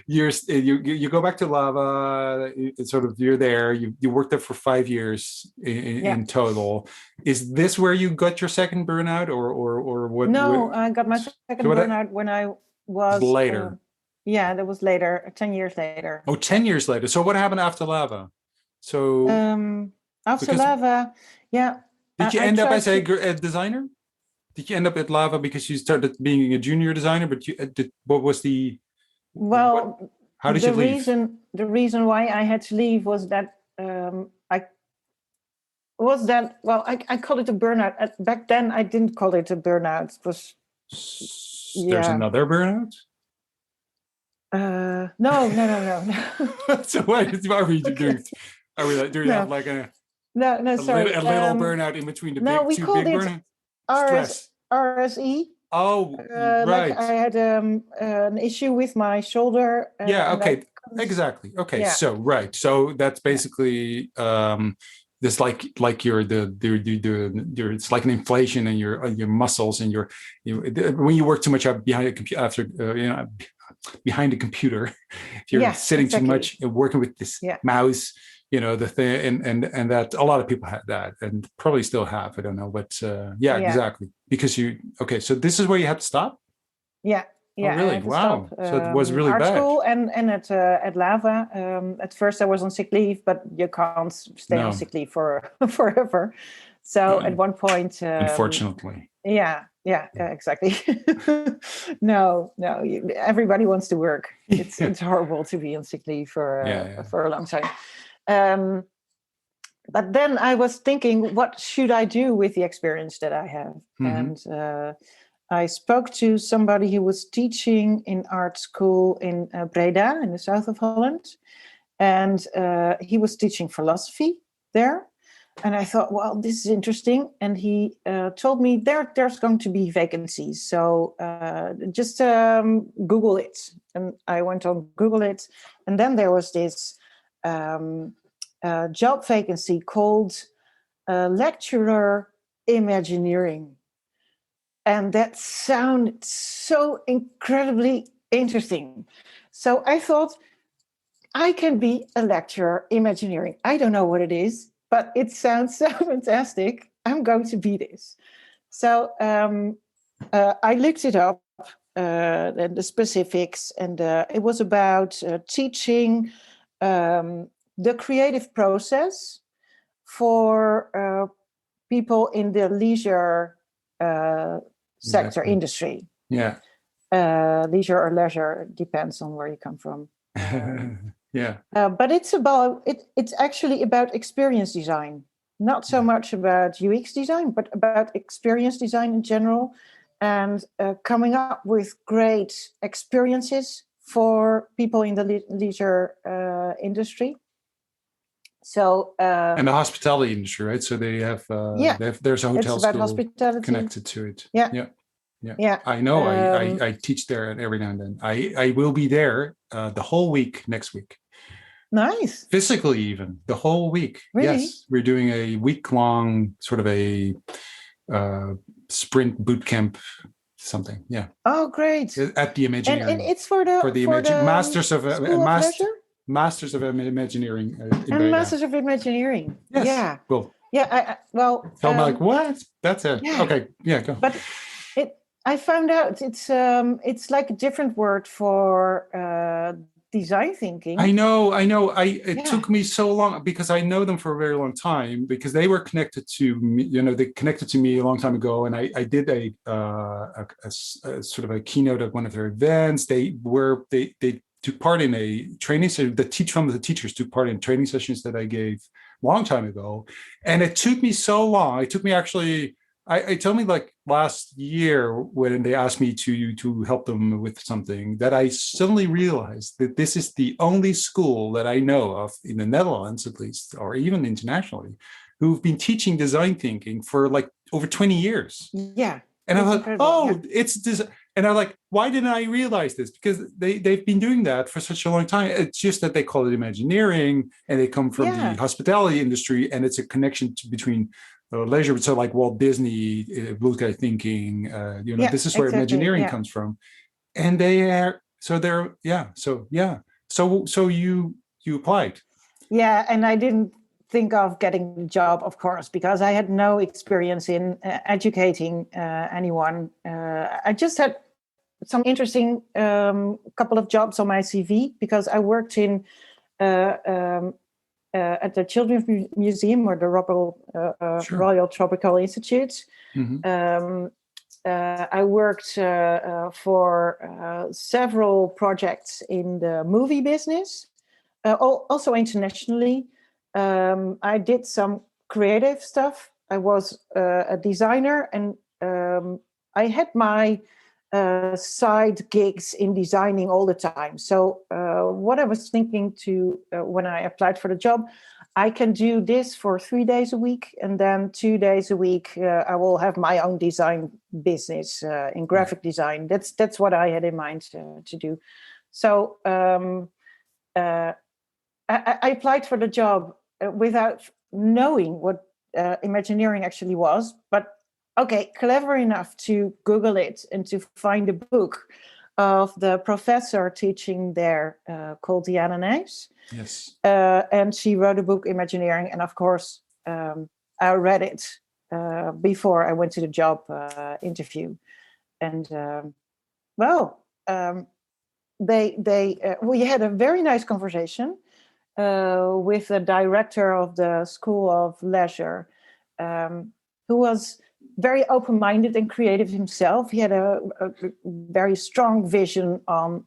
you go back to Lava. It's sort of, you're there. You worked there for 5 years in total. Is this where you got your second burnout, or what? No, I got my second burnout when I was later. That was later, 10 years later. Oh, 10 years later. So what happened after Lava? So after Lava, did you end up as a designer? Did you end up at Lava because you started being a junior designer? But what was the? Well, how did you leave? The reason why I had to leave was that I call it a burnout. Back then, I didn't call it a burnout. It was there's another burnout. No. So what are we doing? Are we doing have like a sorry, a little burnout in between the we two called big it burnouts? RSE. Oh, right. Like I had an issue with my shoulder. Okay. Exactly. Okay. Yeah. So right. So that's basically this like you're it's like an inflation in your muscles and when you work too much behind a computer behind a computer, if you're sitting too much and working with this mouse, the thing, and that a lot of people had that, and probably still have. I don't know, but yeah, Yeah. exactly. Because okay, so this is where you had to stop. Yeah, Oh, yeah, I really? had to stop Wow. So it was really art bad. school and at Lava. At first, I was on sick leave, but you can't stay on No, sick leave for forever. So at one point, unfortunately. yeah, exactly. No, everybody wants to work. It's Yeah, it's horrible to be on sick leave yeah. for a long time. Um, but then I was thinking, what should I do with the experience that I have? Hmm. And I spoke to somebody who was teaching in art school in Breda, in the south of Holland, and he was teaching philosophy there. And I thought, well, this is interesting. And he told me there's going to be vacancies, so just Google it. And I went on Google it, and then there was this job vacancy called lecturer Imagineering. And that sounded so incredibly interesting. So I thought, I can be a lecturer Imagineering. I don't know what it is, but it sounds so fantastic. I'm going to be this. So I looked it up, and the specifics, and it was about teaching the creative process for people in the leisure sector Exactly. industry. Yeah. Leisure or leisure depends on where you come from. Yeah. But it's actually about experience design, not so much about UX design, but about experience design in general, and coming up with great experiences for people in the leisure industry. So And the hospitality industry, right? So yeah, there's a it's hotel about school hospitality. connected to it. Yeah, Yeah. Yeah. yeah. I know. I teach there every now and then. I will be there the whole week next week. Nice. Physically, even the whole week. Really? Yes, we're doing a week-long sort of a sprint boot camp, something. Yeah, Oh, great. at the And Imagineering it's for for the School of Leisure Masters of Imagineering in and Breda. Masters of Imagineering. Yes. Yeah. Well, Yeah, well, so I'm like, what? That's a yeah, okay. Yeah, go. but I found out it's like a different word for design I thinking. know, I know. It Yeah. took me so long because I know them for a very long time because they were connected to me. They connected to me a long time ago, and I did a sort of a keynote at one of their events. They took part in a training session. Some of the teachers took part in training sessions that I gave a long time ago, and it took me so long. It took me actually. I told me like last year when they asked me to help them with something that I suddenly realized that this is the only school that I know of in the Netherlands, at least, or even internationally, who've been teaching design thinking for like over 20 years. Yeah. And I That's thought, incredible. Yeah. oh, it's this. And I'm like, why didn't I realize this? Because they've been doing that for such a long time. It's just that they call it Imagineering, and they come from the Yeah. hospitality industry, and it's a connection between leisure. So like Walt Disney, blue sky thinking. Yeah, this is where exactly. Imagineering Yeah. comes from, and they're yeah. So yeah. So you applied. Yeah, and I didn't think of getting a job, of course, because I had no experience in educating anyone. I just had some interesting couple of jobs on my CV because I worked in uh, um, at the Children's Museum or the Sure. Royal Tropical Institute. Mm-hmm. I worked for several projects in the movie business, also internationally. I did some creative stuff. I was a designer, and I had my side gigs in designing all the time. So what I was thinking when I applied for the job, I can do this for 3 days a week, and then 2 days a week I will have my own design business in graphic design. That's what I had in mind to do. So I applied for the job without knowing what Imagineering actually was, but okay, clever enough to Google it and to find a book of the professor teaching there called Diana Nijs. Yes. And she wrote a book, Imagineering. And of course, I read it before I went to the job interview. And we had a very nice conversation with the director of the School of Leisure, who was very open-minded and creative himself. He had a very strong vision on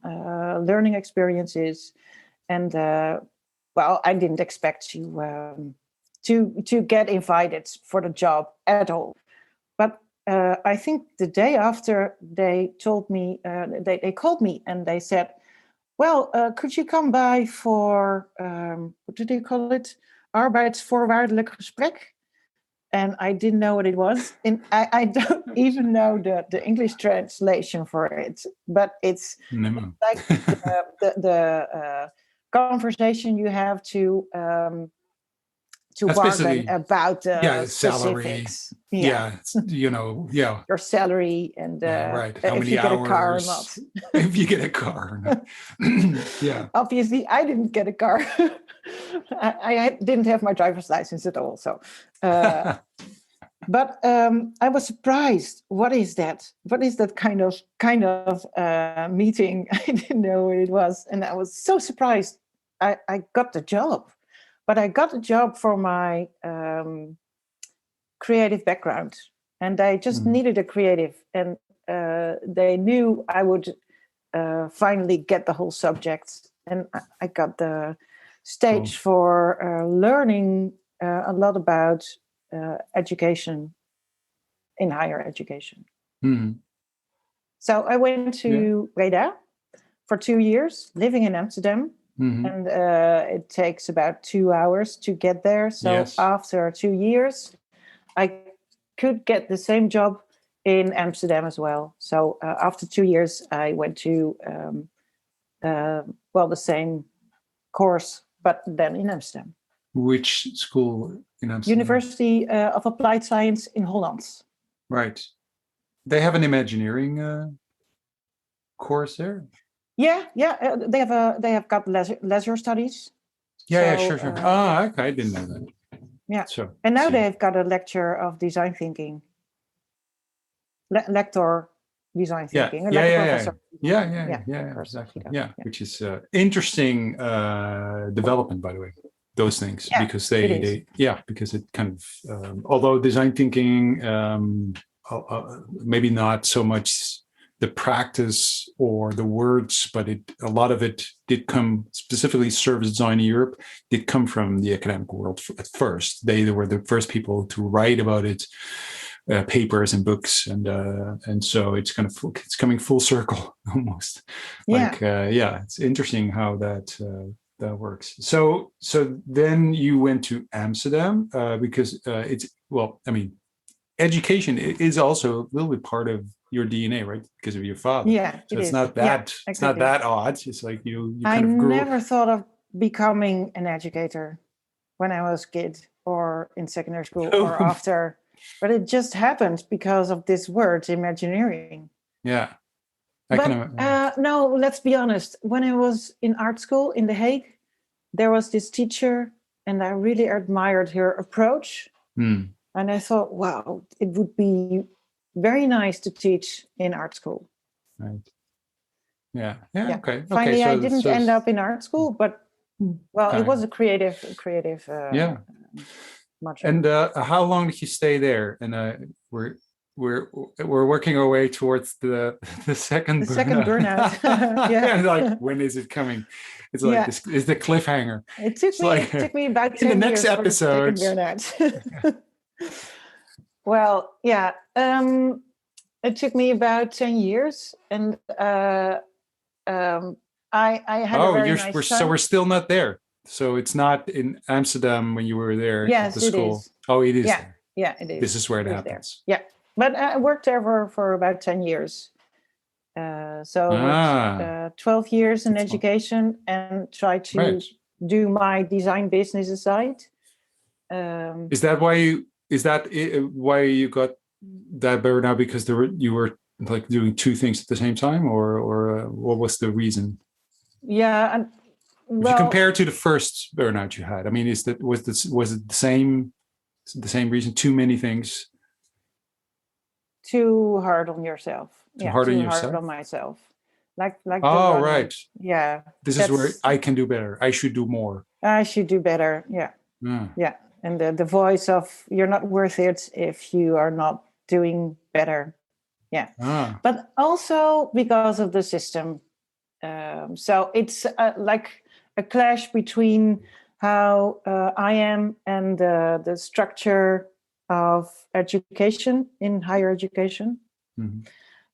learning experiences, and I didn't expect to get invited for the job at all. But I think the day after, they told me they called me and they said, "Well, could you come by for what did they call it? Arbeidsvoorwaardelijk gesprek." And I didn't know what it was. And I don't even know the English translation for it. But it's like the conversation you have to bargain about the specifics. Salary. Your salary and right. How if many you hours, get a car or not. If you get a car or not. Yeah. Obviously, I didn't get a car. I didn't have my driver's license at all. So, but I was surprised. What is that? What is that kind of meeting? I didn't know what it was, and I was so surprised. I got the job, but I got the job for my creative background, and I just needed a creative, and they knew I would finally get the whole subject, and I got the stage for learning a lot about education in higher education. Mm-hmm. So I went to Breda for 2 years, living in Amsterdam. Mm-hmm. And it takes about 2 hours to get there. So after 2 years, I could get the same job in Amsterdam as well. So after 2 years, I went to the same course, but then in Amsterdam. Which school in Amsterdam? University of Applied Science in Holland. Right. They have an Imagineering course there. Yeah. They have got leisure studies. Sure. Okay, I didn't know that. Yeah. And now they've got a lecture of design thinking. Lector design thinking. Professor. Exactly. Yeah, which is interesting development, by the way. Those things, because because it kind of although design thinking maybe not so much the practice or the words, but a lot of it did come specifically service design in Europe did come from the academic world at first. They were the first people to write about it. Papers and books, and so it's it's coming full circle almost. It's interesting how that works. So then you went to Amsterdam because education is also a little bit part of your DNA, right? Because of your father. Yeah, so it's not that it's not that odd. It's like you kind of grew. I never thought of becoming an educator when I was a kid or in secondary school or after. But it just happened because of this word, Imagineering. Yeah. No, let's be honest. When I was in art school in The Hague, there was this teacher, and I really admired her approach. And I thought, wow, it would be very nice to teach in art school. Right. Yeah. Okay. Finally, I didn't end up in art school, but it was a creative. Module. And how long did you stay there? And we're working our way towards the second burnout. And like, when is it coming? It's like this is the cliffhanger. It took me about 10 in the next years episode. Well, it took me about 10 years, and I had a very nice time. So we're still not there. So it's not in Amsterdam when you were there at the school. Is. Oh, it is. Yeah, it is. This is where it happens. There. Yeah, but I worked there for about 10 years. 12 years in education and tried to do my design business aside. Is that why you got that burnout? Because you were like doing two things at the same time, or what was the reason? Yeah, and If you well, compare to the first burnout you had, I mean, was it the same reason? Too many things, too hard on yourself. too Yeah, hard on too hard yourself. on myself. Like the Oh, running. right. Yeah, This is where that's I can do better. I should do more. I should do better. Yeah, Yeah. yeah. And the voice of you're not worth it if you are not doing better. Yeah, Ah. but also because of the system. So it's like a clash between how I am and the structure of education in higher education, Mm-hmm.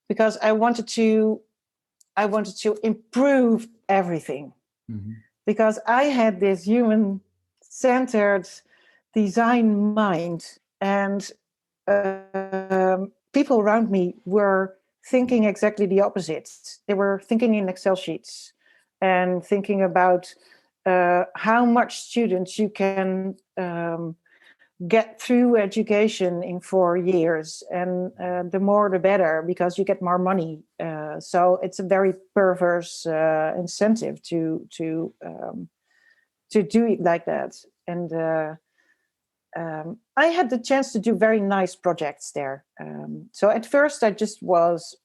because I wanted to improve everything, Mm-hmm. because I had this human centered design mind, and people around me were thinking exactly the opposite. They were thinking in Excel sheets and thinking about how much students you can get through education in 4 years, and the more the better, because you get more money. So it's a very perverse incentive to do it like that. And I had the chance to do very nice projects there. So at first, I just was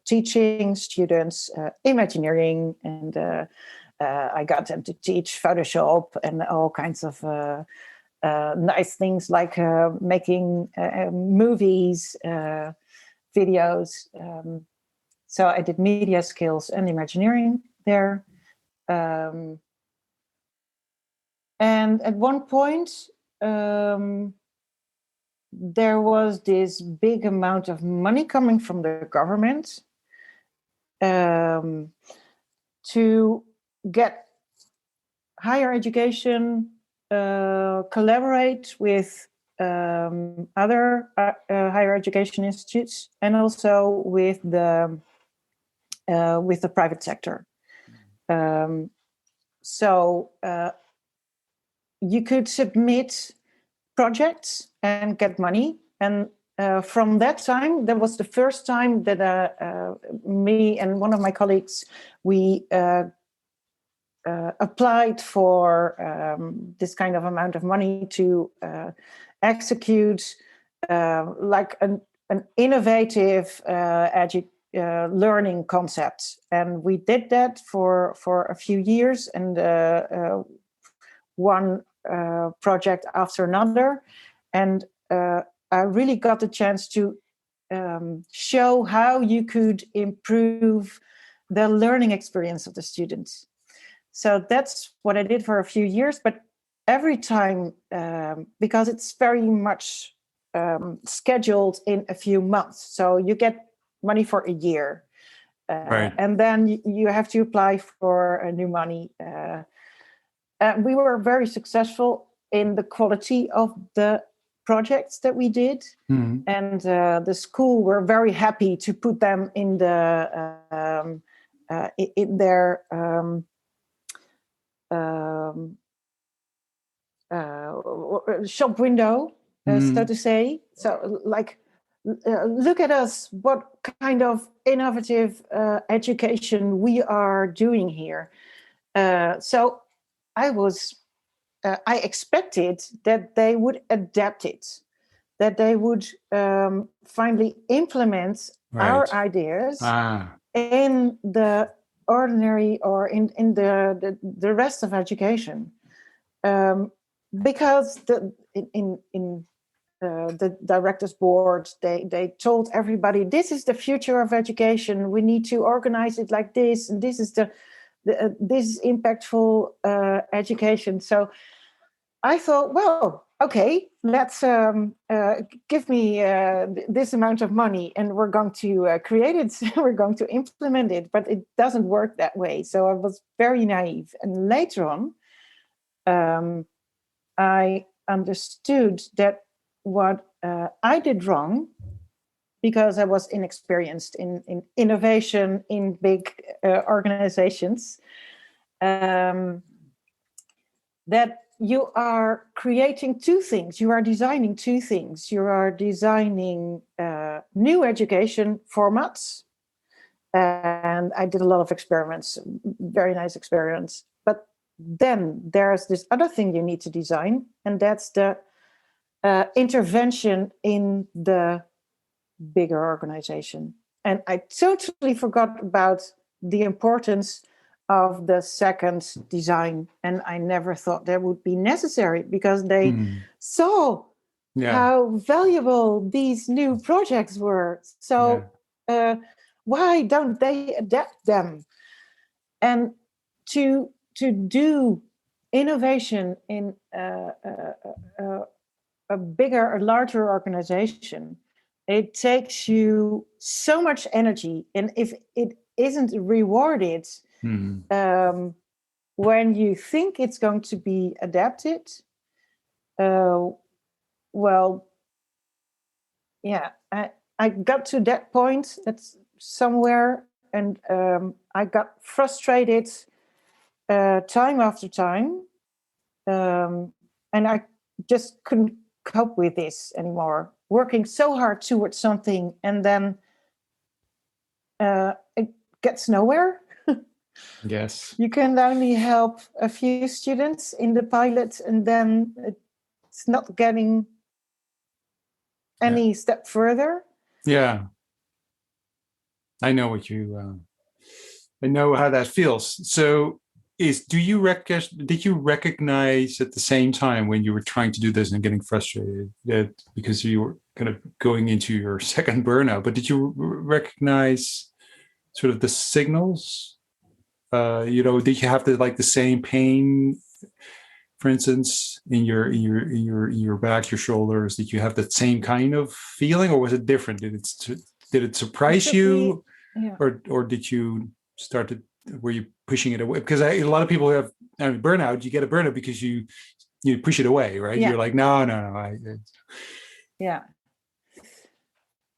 teaching students Imagineering, and I got them to teach Photoshop and all kinds of nice things like making movies, videos. So I did media skills and Imagineering there. And at one point, there was this big amount of money coming from the government to get higher education collaborate with other higher education institutes, and also with the private sector. So you could submit projects and get money. And from that time, that was the first time that me and one of my colleagues, we applied for this kind of amount of money to execute like an innovative learning concept. And we did that for a few years, and one project after another. And I really got the chance to show how you could improve the learning experience of the students. So that's what I did for a few years. But every time, because it's very much scheduled in a few months, so you get money for a year. Right. And then you have to apply for new money. We were very successful in the quality of the projects that we did. Mm-hmm. And the school were very happy to put them in the in their shop window, so to say. So, like, look at us, what kind of innovative education we are doing here. So I expected that they would adapt it, that they would finally implement our ideas in the ordinary, or in the rest of education. Because in the directors board, they told everybody, this is the future of education. We need to organize it like this, and this is this is impactful education. So I thought, well, okay, let's give me this amount of money, and we're going to create it. We're going to implement it. But it doesn't work that way. So I was very naive. And later on, I understood that what I did wrong, because I was inexperienced in innovation in big organizations, that you are creating two things. You are designing two things. You are designing new education formats. And I did a lot of experiments, very nice experiments. But then there's this other thing you need to design, and that's the intervention in the bigger organization. And I totally forgot about the importance of the second design. And I never thought that would be necessary because they saw how valuable these new projects were. So why don't they adapt them? And to do innovation in a bigger, a larger organization, it takes you so much energy. And if it isn't rewarded when you think it's going to be adapted, well, yeah, I got to that point that's somewhere, and I got frustrated time after time, and I just couldn't cope with this anymore. Working so hard towards something, and then it gets nowhere. Yes. You can only help a few students in the pilot, and then it's not getting any step further. Yeah. I know what you. I know how that feels. So, did you recognize at the same time when you were trying to do this and getting frustrated that because you were kind of going into your second burnout, but did you recognize sort of the signals? Did you have the same pain, for instance, in your back, your shoulders? Did you have that same kind of feeling, or was it different? Did it surprise you, or did you start to? Were you pushing it away? Because a lot of people have burnout. You get a burnout because you push it away, right? Yeah. You're like, no.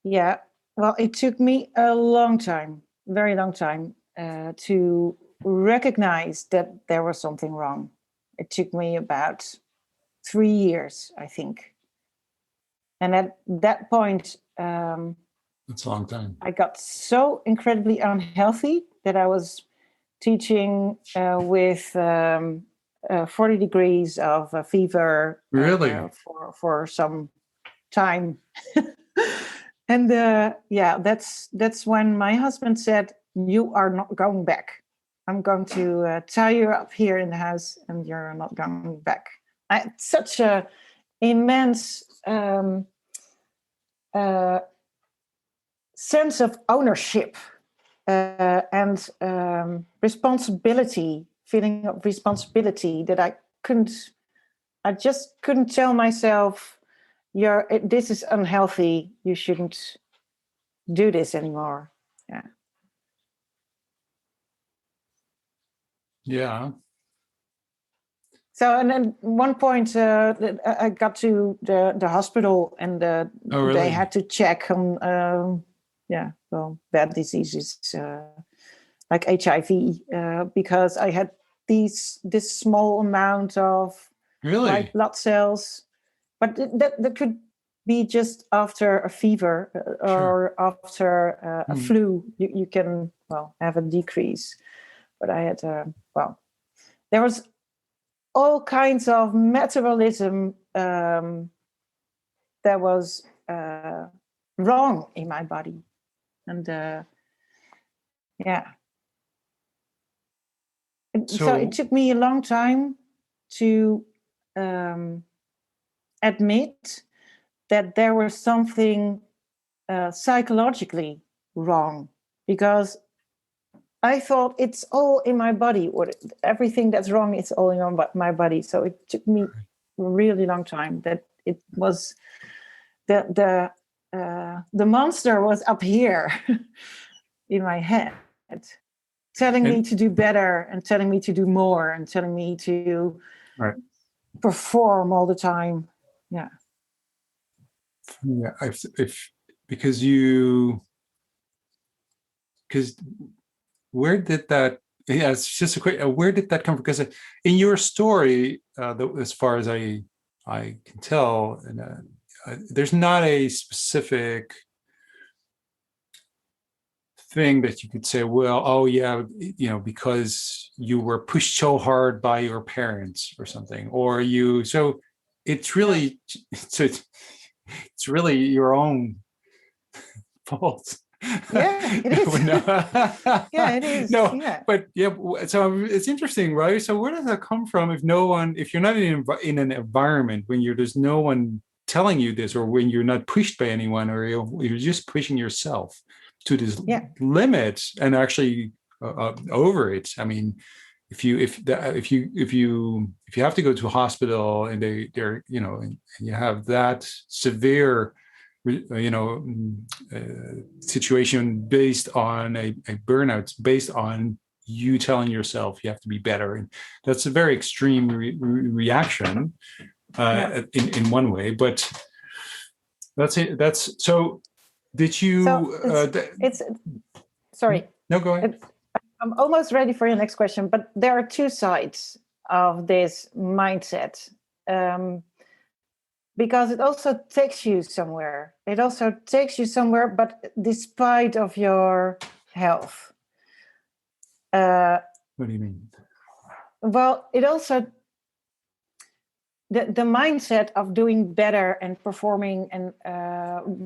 Yeah. Well, it took me a long time, very long time, to recognize that there was something wrong. It took me about 3 years, I think. And at that point, that's a long time. I got so incredibly unhealthy that I was teaching with 40 degrees of fever. Really? For some time. And that's when my husband said, "You are not going back. I'm going to tie you up here in the house, and you're not going back." I had such a immense sense of ownership and responsibility, feeling of responsibility, that I just couldn't tell myself, this is unhealthy. You shouldn't do this anymore. Yeah. Yeah. So, and then one point, I got to the hospital, and really? They had to check on, bad diseases like HIV, because I had this small amount of white blood cells, but that could be just after a fever or after a flu. You can have a decrease, but I had there was all kinds of metabolism that was wrong in my body, and so it took me a long time to admit that there was something psychologically wrong, because I thought it's all in my body, or everything that's wrong is all in my body. So it took me a really long time. That it was the monster was up here in my head, telling me to do better, and telling me to do more, and telling me to perform all the time. Yeah. Yeah. Because where did that Yeah, it's just a quick. Where did that come from? Because in your story, as far as I can tell, and, there's not a specific thing that you could say, well, oh yeah, because you were pushed so hard by your parents or something, or you. So it's No. really, it's really your own fault. Yeah, it is. No, Yeah, it is. no, Yeah. but yeah. So it's interesting, right? So where does that come from? If no one, if you're not in an environment when there's no one telling you this, or when you're not pushed by anyone, or you're just pushing yourself to this Yeah. limit and actually over it. I mean, if you have to go to a hospital and they're and you have that severe situation based on a burnout, based on you telling yourself you have to be better, and that's a very extreme reaction Yeah. in one way. But that's it. That's so. Did So you? it's sorry. No, go ahead. I'm almost ready for your next question, but there are two sides of this mindset. Because it also takes you somewhere. It also takes you somewhere, but despite of your health. What do you mean? Well, it also the mindset of doing better and performing and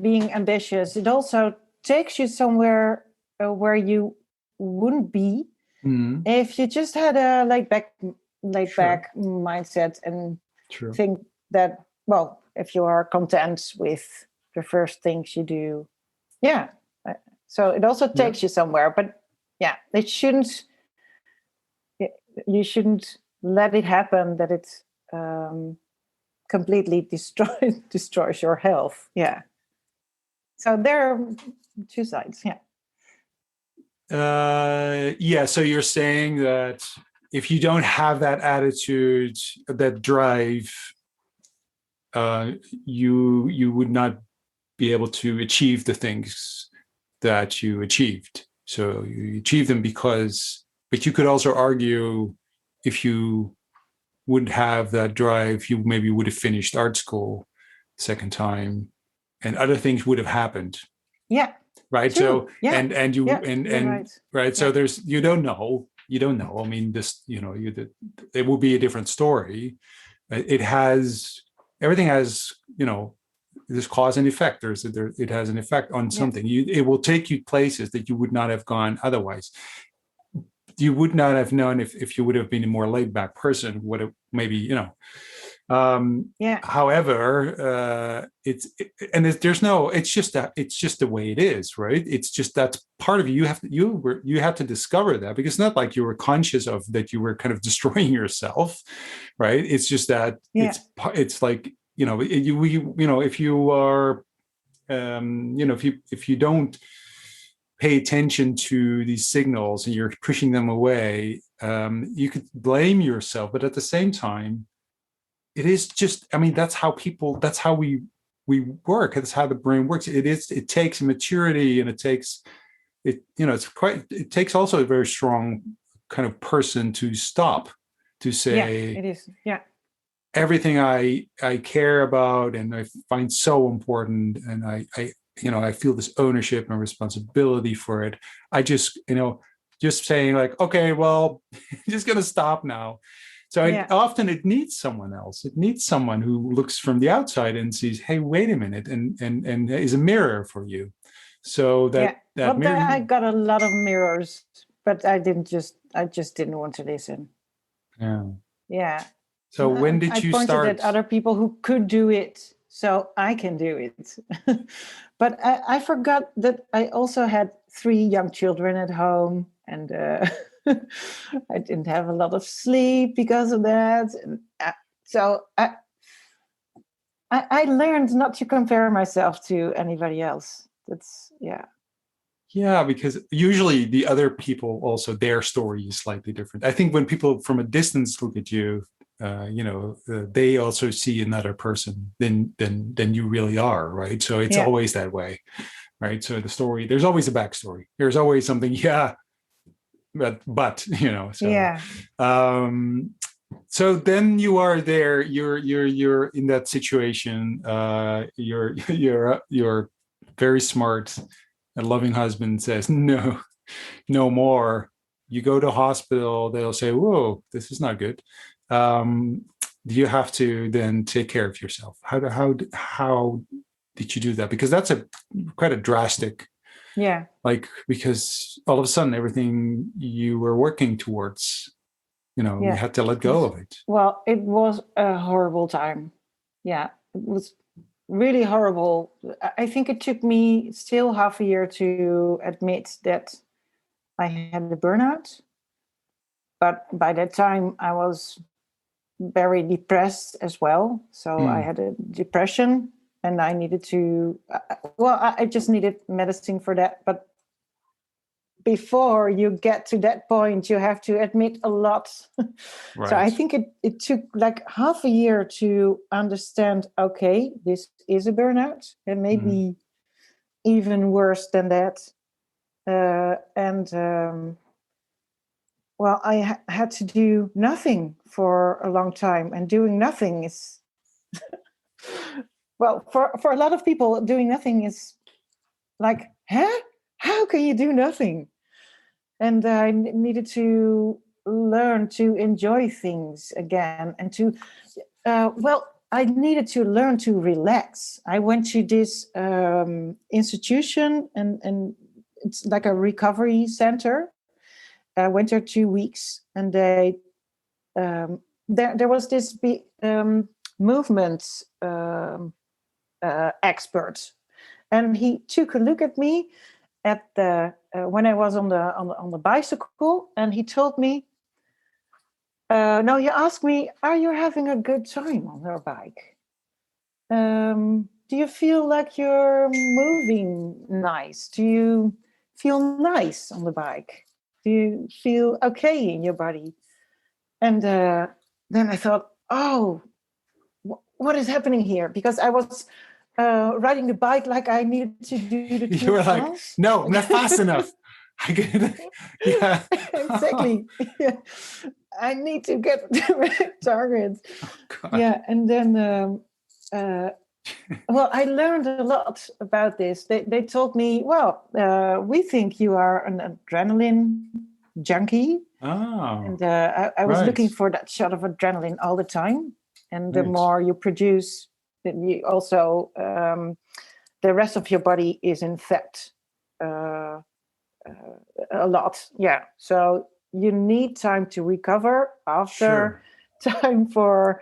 being ambitious. It also takes you somewhere where you wouldn't be if you just had a laid back mindset and think that, well, if you are content with the first things you do, yeah. So it also takes you somewhere, but yeah, it shouldn't. You shouldn't let it happen that it completely destroys your health. Yeah. So there are two sides. Yeah. Yeah. So you're saying that if you don't have that attitude, that drive, you would not be able to achieve the things that you achieved. So you achieve them but you could also argue, if you wouldn't have that drive, you maybe would have finished art school second time, and other things would have happened. Yeah. Right. True. So yeah. and you yeah, and right. Yeah. So there's you don't know. I mean, this it will be a different story. It has everything has there's cause and effect. It has an effect on something. It will take you places that you would not have gone otherwise. You would not have known if you would have been a more laid back person. Would have maybe However, it's just the way it is, right? It's just that's part of you. You have to discover that, because it's not like you were conscious of that. You were kind of destroying yourself, right? It's just that it's like if you are if you don't pay attention to these signals and you're pushing them away, you could blame yourself, but at the same time, it is just, I mean, that's how we work. That's how the brain works. It takes maturity, and it takes also a very strong kind of person to stop, to say, it is. everything I care about and I find so important, and I feel this ownership and responsibility for it. I just saying like, okay, well, I'm just going to stop now. So often it needs someone else. It needs someone who looks from the outside and sees, hey, wait a minute, and is a mirror for you. So that mirror. I got a lot of mirrors, but I just didn't want to listen. Yeah. Yeah. So when did you start? I pointed at other people who could do it, so I can do it. But I forgot that I also had 3 young children at home, and I didn't have a lot of sleep because of that. And, so I learned not to compare myself to anybody else. That's Yeah, because usually the other people also, their story is slightly different. I think when people from a distance look at you, they also see another person than you really are, right? So it's always that way, right? So the story, there's always a backstory. There's always something. Yeah, but so. Yeah. So then you are there. You're in that situation. You're very smart. A loving husband says no, no more. You go to hospital. They'll say, "Whoa, this is not good." You have to then take care of yourself. How did you do that? Because that's quite a drastic. Yeah. Like, because all of a sudden everything you were working towards, you had to let go of it. Well, it was a horrible time. Yeah, it was really horrible. I think it took me still half a year to admit that I had a burnout. But by that time, I was very depressed as well. So I had a depression, and I needed to, I just needed medicine for that. But before you get to that point, you have to admit a lot. Right. So I think it took like half a year to understand, okay, this is a burnout, and maybe even worse than that. Well, I had to do nothing for a long time, and doing nothing is, well, for a lot of people, doing nothing is like, huh? How can you do nothing? And I needed to learn to enjoy things again, and to, I needed to learn to relax. I went to this institution, and it's like a recovery center. I went there 2 weeks, and there was this movement expert, and he took a look at me at the when I was on the bicycle, and he told me, no, he asked me, "Are you having a good time on your bike? Do you feel like you're moving nice? Do you feel nice on the bike? Do you feel okay in your body?" And then I thought, oh, what is happening here? Because I was riding the bike like I needed to do the Tour You were de like, France. no, not fast enough. I get yeah. Exactly. Yeah. I need to get to my target. Oh, Yeah, and then well, I learned a lot about this. They told me, well, we think you are an adrenaline junkie. Oh, And I was looking for that shot of adrenaline all the time. And the more you produce, then you also, the rest of your body is in fat a lot. Yeah. So you need time to recover after time for,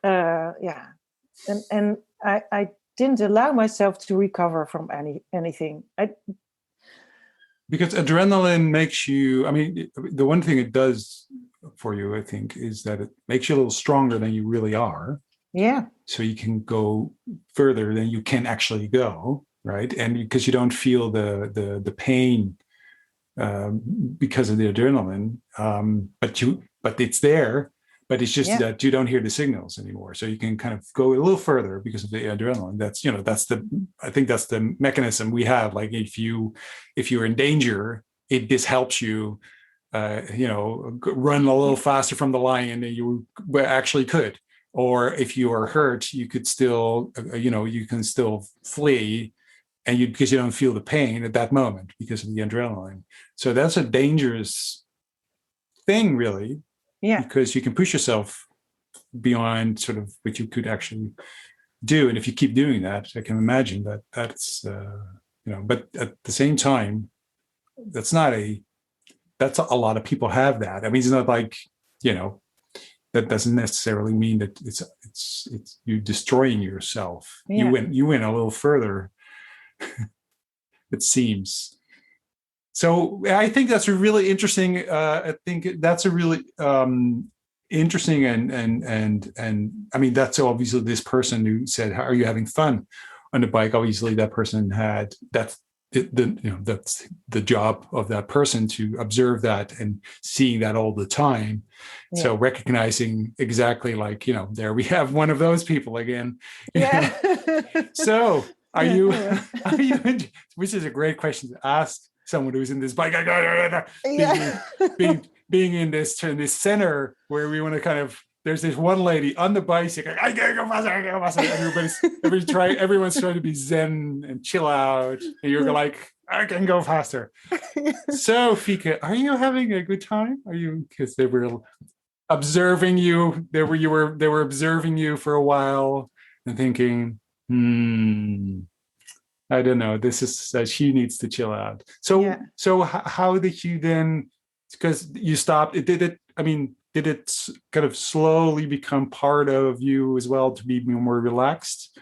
And I didn't allow myself to recover from anything. Because adrenaline makes you, I mean, the one thing it does for you, I think, is that it makes you a little stronger than you really are. Yeah. So you can go further than you can actually go, right? And because you don't feel the pain because of the adrenaline, but it's there. But it's just that you don't hear the signals anymore. So you can kind of go a little further because of the adrenaline. I think that's the mechanism we have. Like if you're in danger, this helps you, run a little faster from the lion than you actually could. Or if you are hurt, you could still, you can still flee, and because you don't feel the pain at that moment because of the adrenaline. So that's a dangerous thing, really. Yeah. Because you can push yourself beyond sort of what you could actually do. And if you keep doing that, I can imagine that's but at the same time, that's a lot of people have that. I mean, it's not like, that doesn't necessarily mean that it's you destroying yourself. Yeah. You went a little further, it seems. So I think that's a really interesting. I think that's a really interesting and I mean, that's obviously this person who said, "How are you having fun on the bike?" Obviously, that person had that's the job of that person, to observe that and seeing that all the time. Yeah. So recognizing exactly, like, there we have one of those people again. Yeah. So are you, which is a great question to ask someone who's in this bike, Yeah. being in this center where we want to kind of. There's this one lady on the bicycle. I gotta go faster. I gotta go faster. Everyone's trying to be zen and chill out, and you're like, I can go faster. So, Fieke, are you having a good time? Are you? Because they were observing you. They were observing you for a while and thinking, I don't know. This is she needs to chill out. So, how did you then? Because you stopped. Did it kind of slowly become part of you as well to be more relaxed?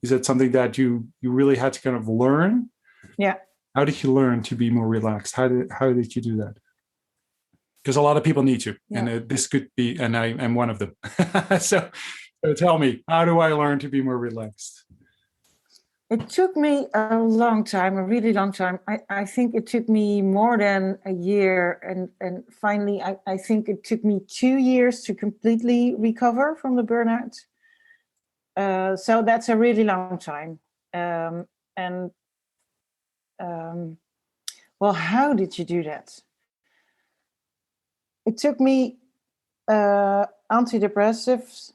Is that something that you really had to kind of learn? Yeah. How did you learn to be more relaxed? How did you do that? Because a lot of people need to, and this could be, and I'm one of them. so tell me, how do I learn to be more relaxed? It took me a long time, a really long time. I think it took me more than a year. And finally, I think it took me 2 years to completely recover from the burnout. So that's a really long time. Well, how did you do that? It took me antidepressives.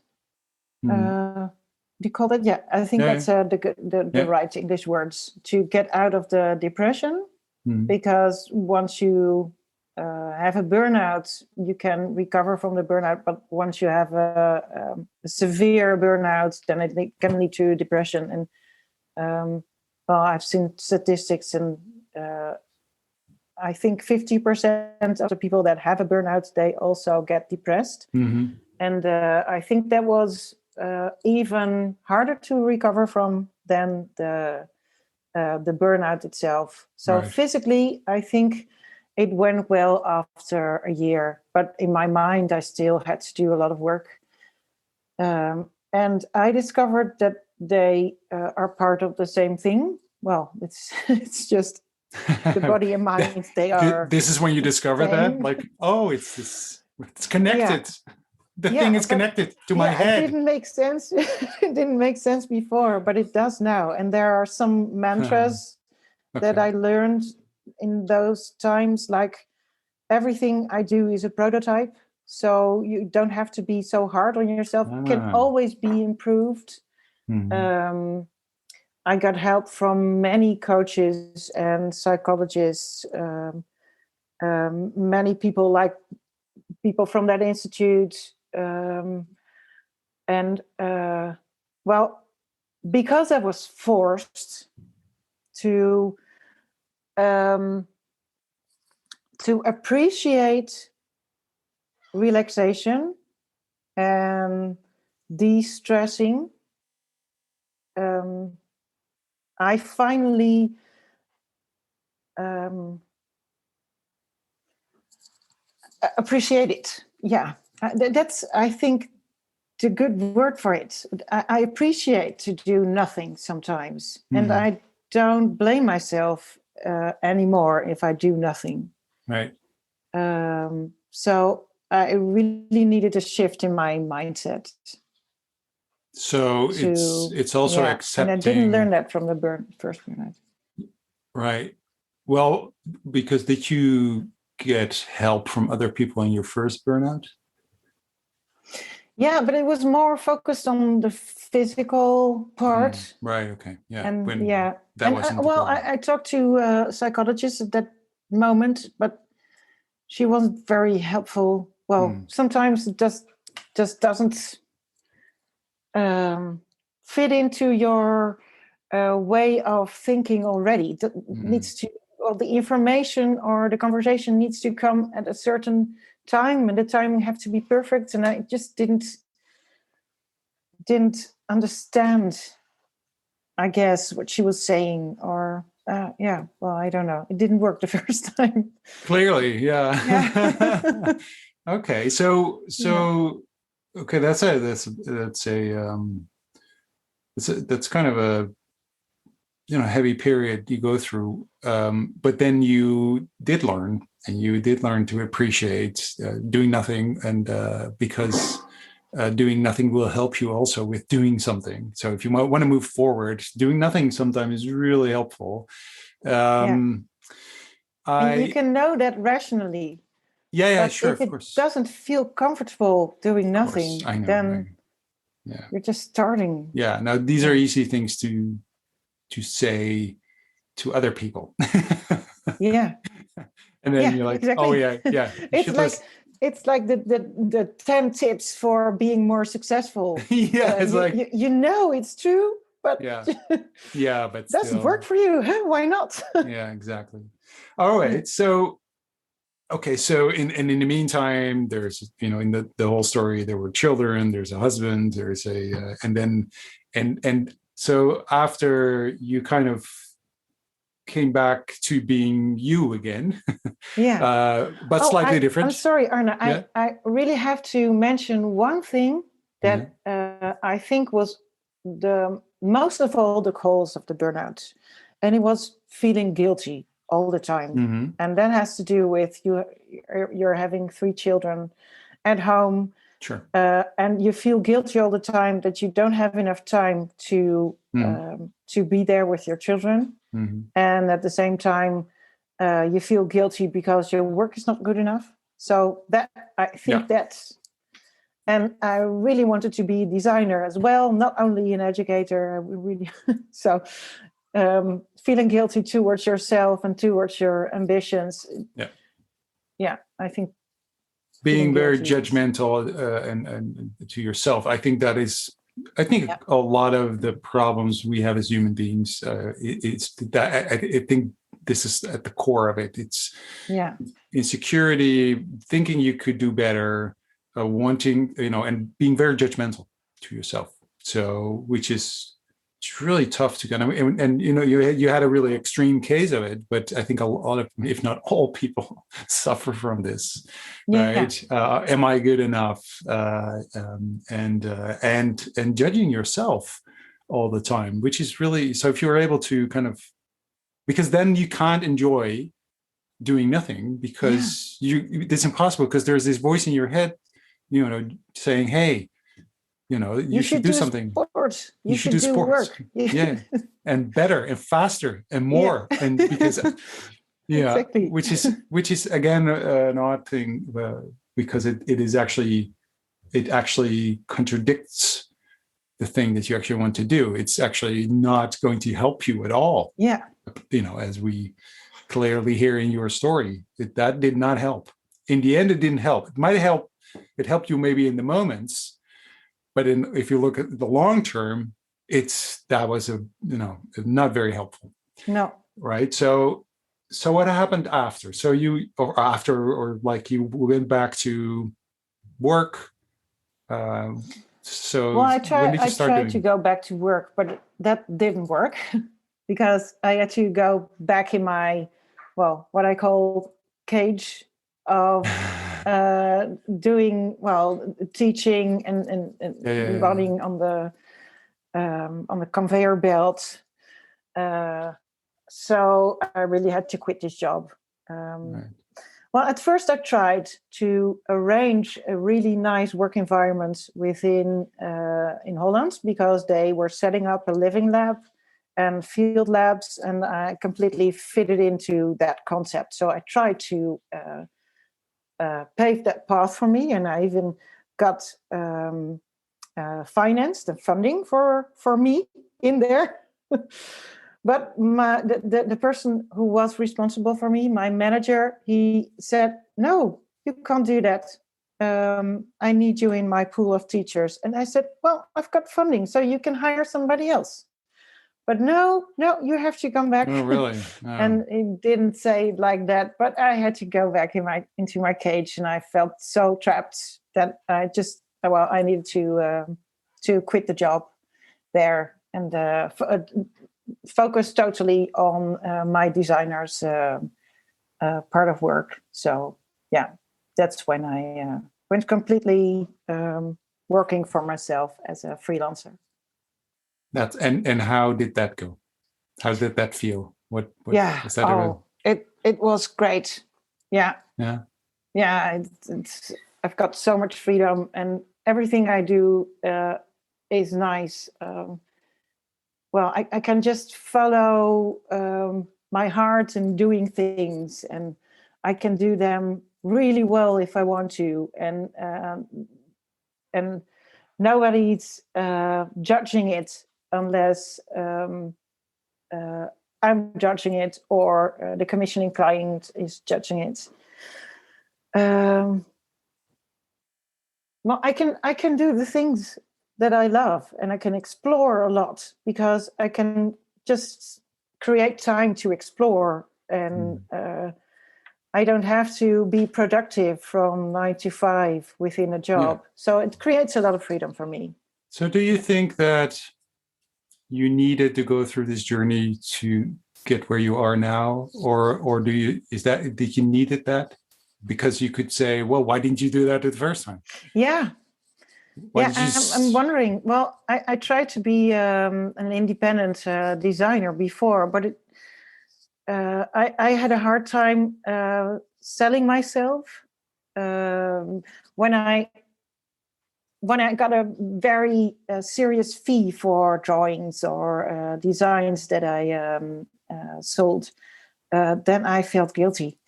Do you call that? Yeah, I think that's the right English words to get out of the depression. Because once you have a burnout, you can recover from the burnout. But once you have a severe burnout, then it can lead to depression. And well, I've seen statistics, and I think 50% of the people that have a burnout, they also get depressed. And I think that was even harder to recover from than the burnout itself. So physically, I think it went well after a year, but in my mind, I still had to do a lot of work. And I discovered that they are part of the same thing. Well, it's just the body and mind. They are. This is when you discover that, like, oh, it's connected. Yeah. The thing is connected to my head. It didn't make sense. It didn't make sense before, but it does now. And there are some mantras that I learned in those times, like everything I do is a prototype. So you don't have to be so hard on yourself. It can always be improved. I got help from many coaches and psychologists, many people, like people from that institute. Well, because I was forced to appreciate relaxation and de-stressing, I finally appreciate it. Yeah, that's, I think, the good word for it. I appreciate to do nothing sometimes, and I don't blame myself anymore if I do nothing. Right. So I really needed a shift in my mindset. So it's also accepting. And I didn't learn that from the first burnout. Right. Well, because did you get help from other people in your first burnout? Yeah, but it was more focused on the physical part. Right. Okay. Yeah. And I talked to a psychologist at that moment, but she wasn't very helpful. Well, sometimes it just doesn't fit into your way of thinking already. That needs to, well, the information or the conversation needs to come at a certain time, and the timing have to be perfect. And I just didn't understand, I guess, what she was saying, or well, I don't know. It didn't work the first time. Clearly, yeah. Okay, so okay, that's kind of a heavy period you go through, but then you did learn, and you did learn to appreciate doing nothing, and because doing nothing will help you also with doing something. So if you want to move forward, doing nothing sometimes is really helpful. And you I can know that rationally. yeah, But sure, if of it course. doesn't feel comfortable doing Of course. nothing, I know. then Yeah. you're just starting. Yeah. Now these are Yeah. easy things to say to other people. Yeah. And then Yeah, you're like, oh exactly. yeah, yeah, you it's should like listen. it's like the 10 tips for being more successful. Yeah, it's You, like, you know it's true, but yeah, yeah, but doesn't still, work for you. Huh? Why not? yeah, exactly. All Yeah. right. So okay, so in the meantime, there's in the whole story, there were children, there's a husband, there's a and then and so after you kind of came back to being you again, Yeah. but Oh, slightly I'm different. sorry, Arne. Yeah, I really have to mention one thing yeah. that I think was the most of all the cause of the burnout. And it was feeling guilty all the time. Mm-hmm. And that has to do with you're having 3 children at home, Sure. and you feel guilty all the time that you don't have enough time to be there with your children. Mm-hmm. And at the same time, you feel guilty because your work is not good enough. So that I think that's, and I really wanted to be a designer as well, not only an educator. I really so feeling guilty towards yourself and towards your ambitions. Yeah. Yeah, I think Being feeling very guilty is, judgmental and to yourself. I think that is. I think yeah, a lot of the problems we have as human beings, it's that I think this is at the core of it. It's yeah, insecurity, thinking you could do better, wanting, and being very judgmental to yourself. So, which is it's really tough to kind of, and you had a really extreme case of it, but I think a lot of, if not all people, suffer from this, yeah, right? Am I good enough? And judging yourself all the time, which is really so. If you're able to kind of, because then you can't enjoy doing nothing yeah. because it's impossible because there's this voice in your head, saying, hey, you You should should do do something. sports. You You should should do do sports. work. Yeah. And better and faster and Yeah, more. And because, yeah, exactly. which is again, an odd thing, because it actually contradicts the thing that you actually want to do. It's actually not going to help you at all. Yeah, As we clearly hear in your story, that did not help. In the end, it didn't help. It might help. It helped you maybe in the moments, but if you look at the long term, that was not very helpful, no. right? So what happened after? So or like you went back to work. Well, So when did you I start tried to doing? go back to work, but that didn't work because I had to go back in my, well, what I call cage of doing, well, teaching and Yeah, yeah, running on the conveyor belt. Uh, so I really had to quit this job. yeah. Um, Right. Well, at first I tried to arrange a really nice work environment within in Holland because they were setting up a living lab and field labs, and I completely fitted into that concept. So I tried to pave that path for me, and I even got financed and funding for me in there. But the person who was responsible for me, my manager, he said, no, you can't do that. I need you in my pool of teachers. And I said, well, I've got funding, so you can hire somebody else. But no, you have to come back. Oh, really? Oh. And he didn't say it like that, but I had to go back into my cage, and I felt so trapped that I needed to quit the job there and focus totally on my designer's part of work. So yeah, that's when I went completely working for myself as a freelancer. And how did that go? How did that feel? What Yeah. was that? Oh, it was great. Yeah. Yeah. Yeah. I've got so much freedom, and everything I do is nice. Well, I can just follow my heart in doing things, and I can do them really well if I want to, and nobody's judging it unless I'm judging it, or the commissioning client is judging it. Well, I can do the things that I love, and I can explore a lot because I can just create time to explore, and I don't have to be productive from 9 to 5 within a job. Yeah. So it creates a lot of freedom for me. So do you think that you needed to go through this journey to get where you are now, or did you needed that? Because you could say, well, why didn't you do that the first time? Yeah. I'm wondering. Well, I tried to be an independent designer before, but I had a hard time selling myself when I got a very serious fee for drawings or designs that I sold. Then I felt guilty.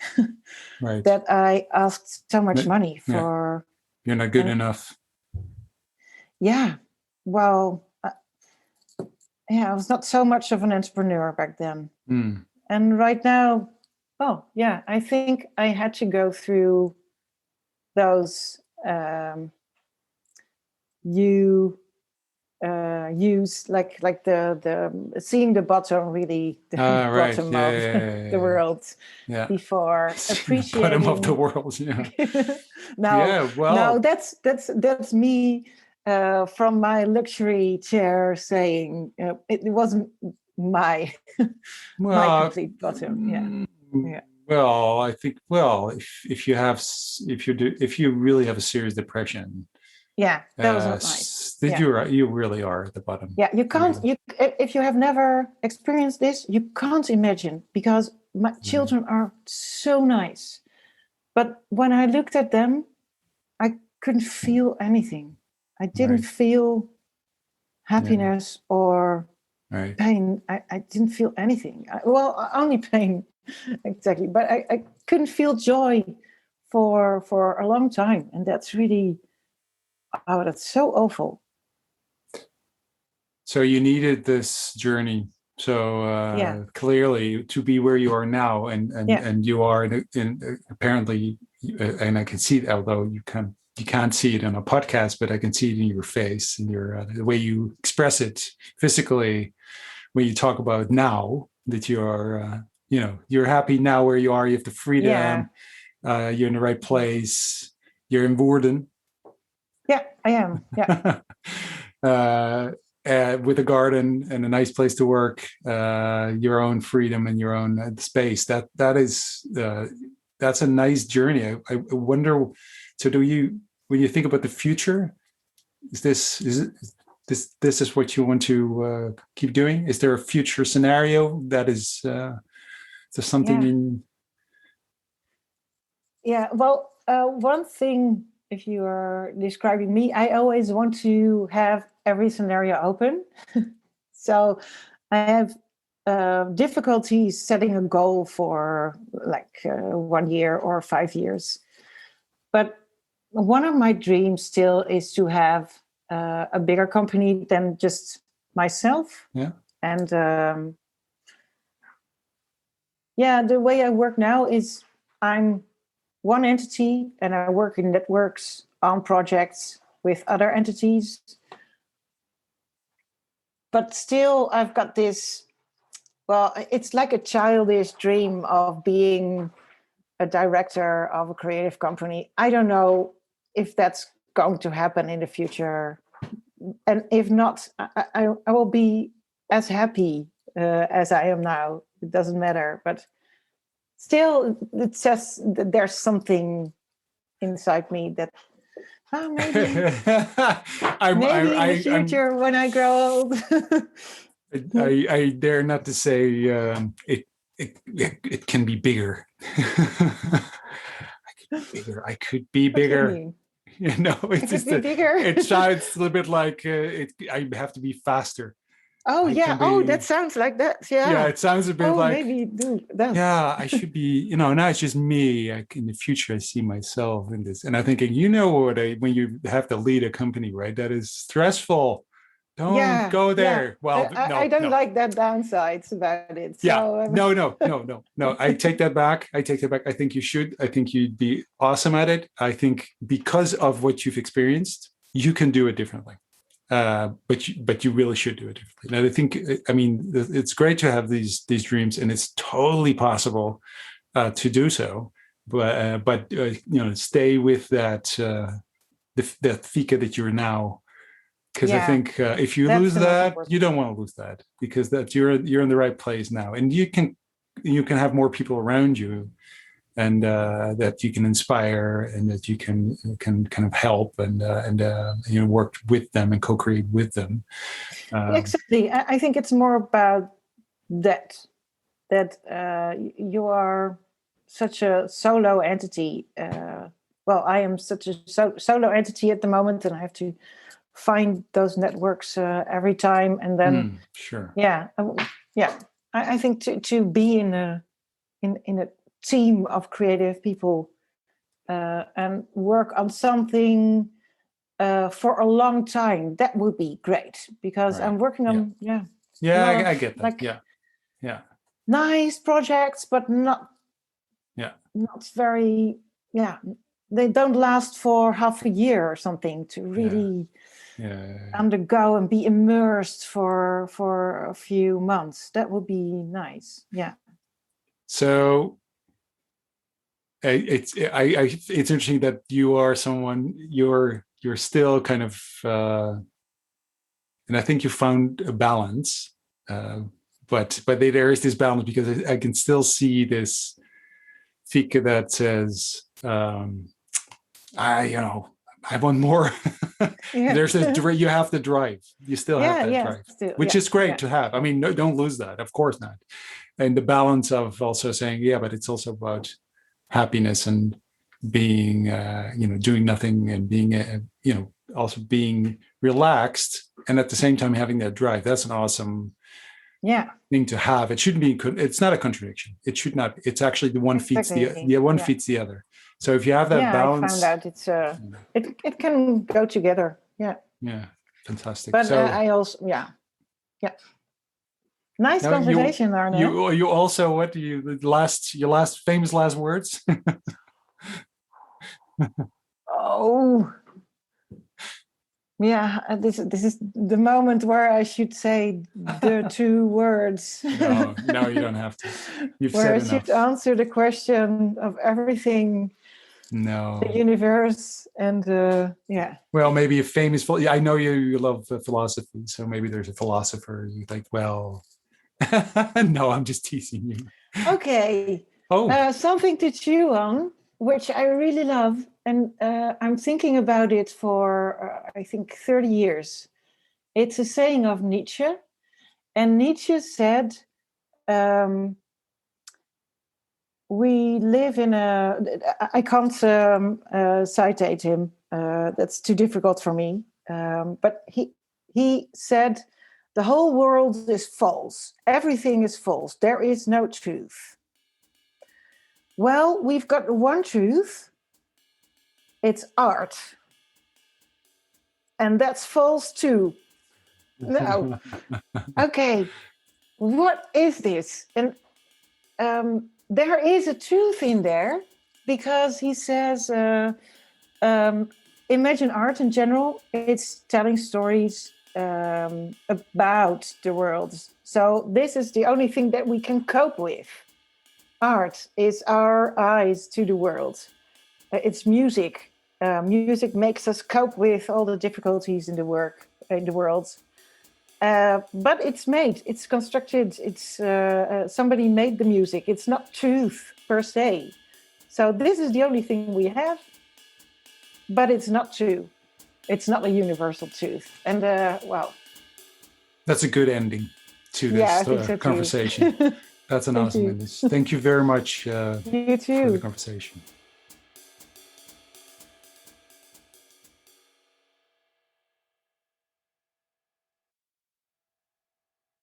Right. That I asked so much money for. You're not good enough. Yeah. Well, I was not so much of an entrepreneur back then. And right now, I think I had to go through those use like the seeing the bottom, really the bottom of the world before appreciating bottom of the world. No, that's me from my luxury chair saying it wasn't my my complete bottom. Well, I think if you really have a serious depression. Yeah, that was not nice. You really are at the bottom. Yeah, you can't. If you have never experienced this, you can't imagine, because my children are so nice, but when I looked at them, I couldn't feel anything. I didn't feel happiness or pain. I didn't feel anything. Only pain, exactly. But I couldn't feel joy for a long time, and that's really. Oh, that's so awful. So you needed this journey, so clearly, to be where you are now, and you are in apparently, and I can see it, although you can't see it on a podcast, but I can see it in your face and your the way you express it physically when you talk about now that you are, you're happy now where you are. You have the freedom. You're in the right place. You're in Woerden. Yeah, I am. Yeah. With a garden and a nice place to work, your own freedom and your own space. That's a nice journey. I wonder. So, when you think about the future, is this what you want to keep doing? Is there a future scenario that is there something in? Yeah. Well, one thing. If you are describing me, I always want to have every scenario open. So I have difficulties setting a goal for 1 year or 5 years. But one of my dreams still is to have a bigger company than just myself. Yeah. And the way I work now is I'm one entity, and I work in networks on projects with other entities. But still, I've got this, it's like a childish dream of being a director of a creative company. I don't know if that's going to happen in the future. And if not, I will be as happy as I am now. It doesn't matter. But still, it says that there's something inside me that maybe in the future when I grow old. I dare not to say it can be bigger. I could be bigger. It's just bigger. It sounds a little bit like I have to be faster. Oh I yeah. can Oh, that be, sounds like that. yeah, Yeah. it sounds a bit Oh, like, maybe do that. yeah, I should be, now it's just me. In the future, I see myself in this. And I'm thinking, when you have to lead a company, right? That is stressful. Don't Yeah, go yeah. there. Well, I no, don't no. like that downsides about it. Yeah. So No, no, no, no, no. I take that back. I take that back. I think you should. I think you'd be awesome at it. I think because of what you've experienced, you can do it differently. But you really should do it differently. And I think, I mean, it's great to have these dreams, and it's totally possible to do so. But stay with that Fieke that you're now, because I yeah, think if you that's lose the most that, you important. don't want to lose that, because that you're in the right place now, and you can have more people around you, and that you can inspire, and that you can kind of help, and work with them and co-create with them. Um, Exactly. I think it's more about that you are such a solo entity. Well, I am such a solo entity at the moment, and I have to find those networks every time. And then, sure. yeah, yeah. I think to be in a team of creative people and work on something for a long time, that would be great, because Right. I'm working Yeah. on a Yeah, lot I of get that. like Yeah. Yeah. nice projects, but Yeah. not very, yeah, they don't last for half a year or something to Yeah. really Yeah. undergo and be immersed for a few months. That would be nice. Yeah. So it's interesting that you are someone, you're still kind of and I think you found a balance, uh, but there is this balance, because I can still see this Fieke that says, I want more. Yeah. There's you have the drive. You still have Yeah, that yeah, drive, still, which yeah, is great yeah, to have. I mean, no, don't lose that. Of course not. And the balance of also saying, yeah, but it's also about happiness, and being, doing nothing, and being, also being relaxed, and at the same time having that drive. That's an awesome yeah, thing to have. It shouldn't be. It's not a contradiction. It should not. It's actually the one feeds exactly. the one Yeah, feeds the other. So if you have that yeah. I found balance, out it can go together. Yeah, yeah, fantastic. but So I also, yeah, yeah. Nice now conversation, Arno. you also, what do you, your last famous last words? Oh, yeah. This is the moment where I should say the two words. No, no, you don't have to. You've Where said I should enough. answer the question of everything, the No. universe, and yeah. Well, maybe a famous. I know you love philosophy, so maybe there's a philosopher you think. Well, no, I'm just teasing you. Okay, Oh, something to chew on, which I really love, and I'm thinking about it for I think 30 years. It's a saying of Nietzsche, and Nietzsche said, um, "We live in a." I can't citate him. That's too difficult for me. But he said, "The whole world is false. Everything is false. There is no truth." Well, we've got one truth. It's art. And that's false too. No. Okay. What is this? And there is a truth in there, because he says, imagine art in general, it's telling stories about the world. So this is the only thing that we can cope with. Art is our eyes to the world. It's music. Music makes us cope with all the difficulties in the world. But it's made, it's constructed. It's somebody made the music. It's not truth per se. So this is the only thing we have. But it's not true. It's not a universal truth. And well, that's a good ending to yeah, I this think so too. conversation. That's an Thank awesome you. ending. Thank you very much You for the too. conversation.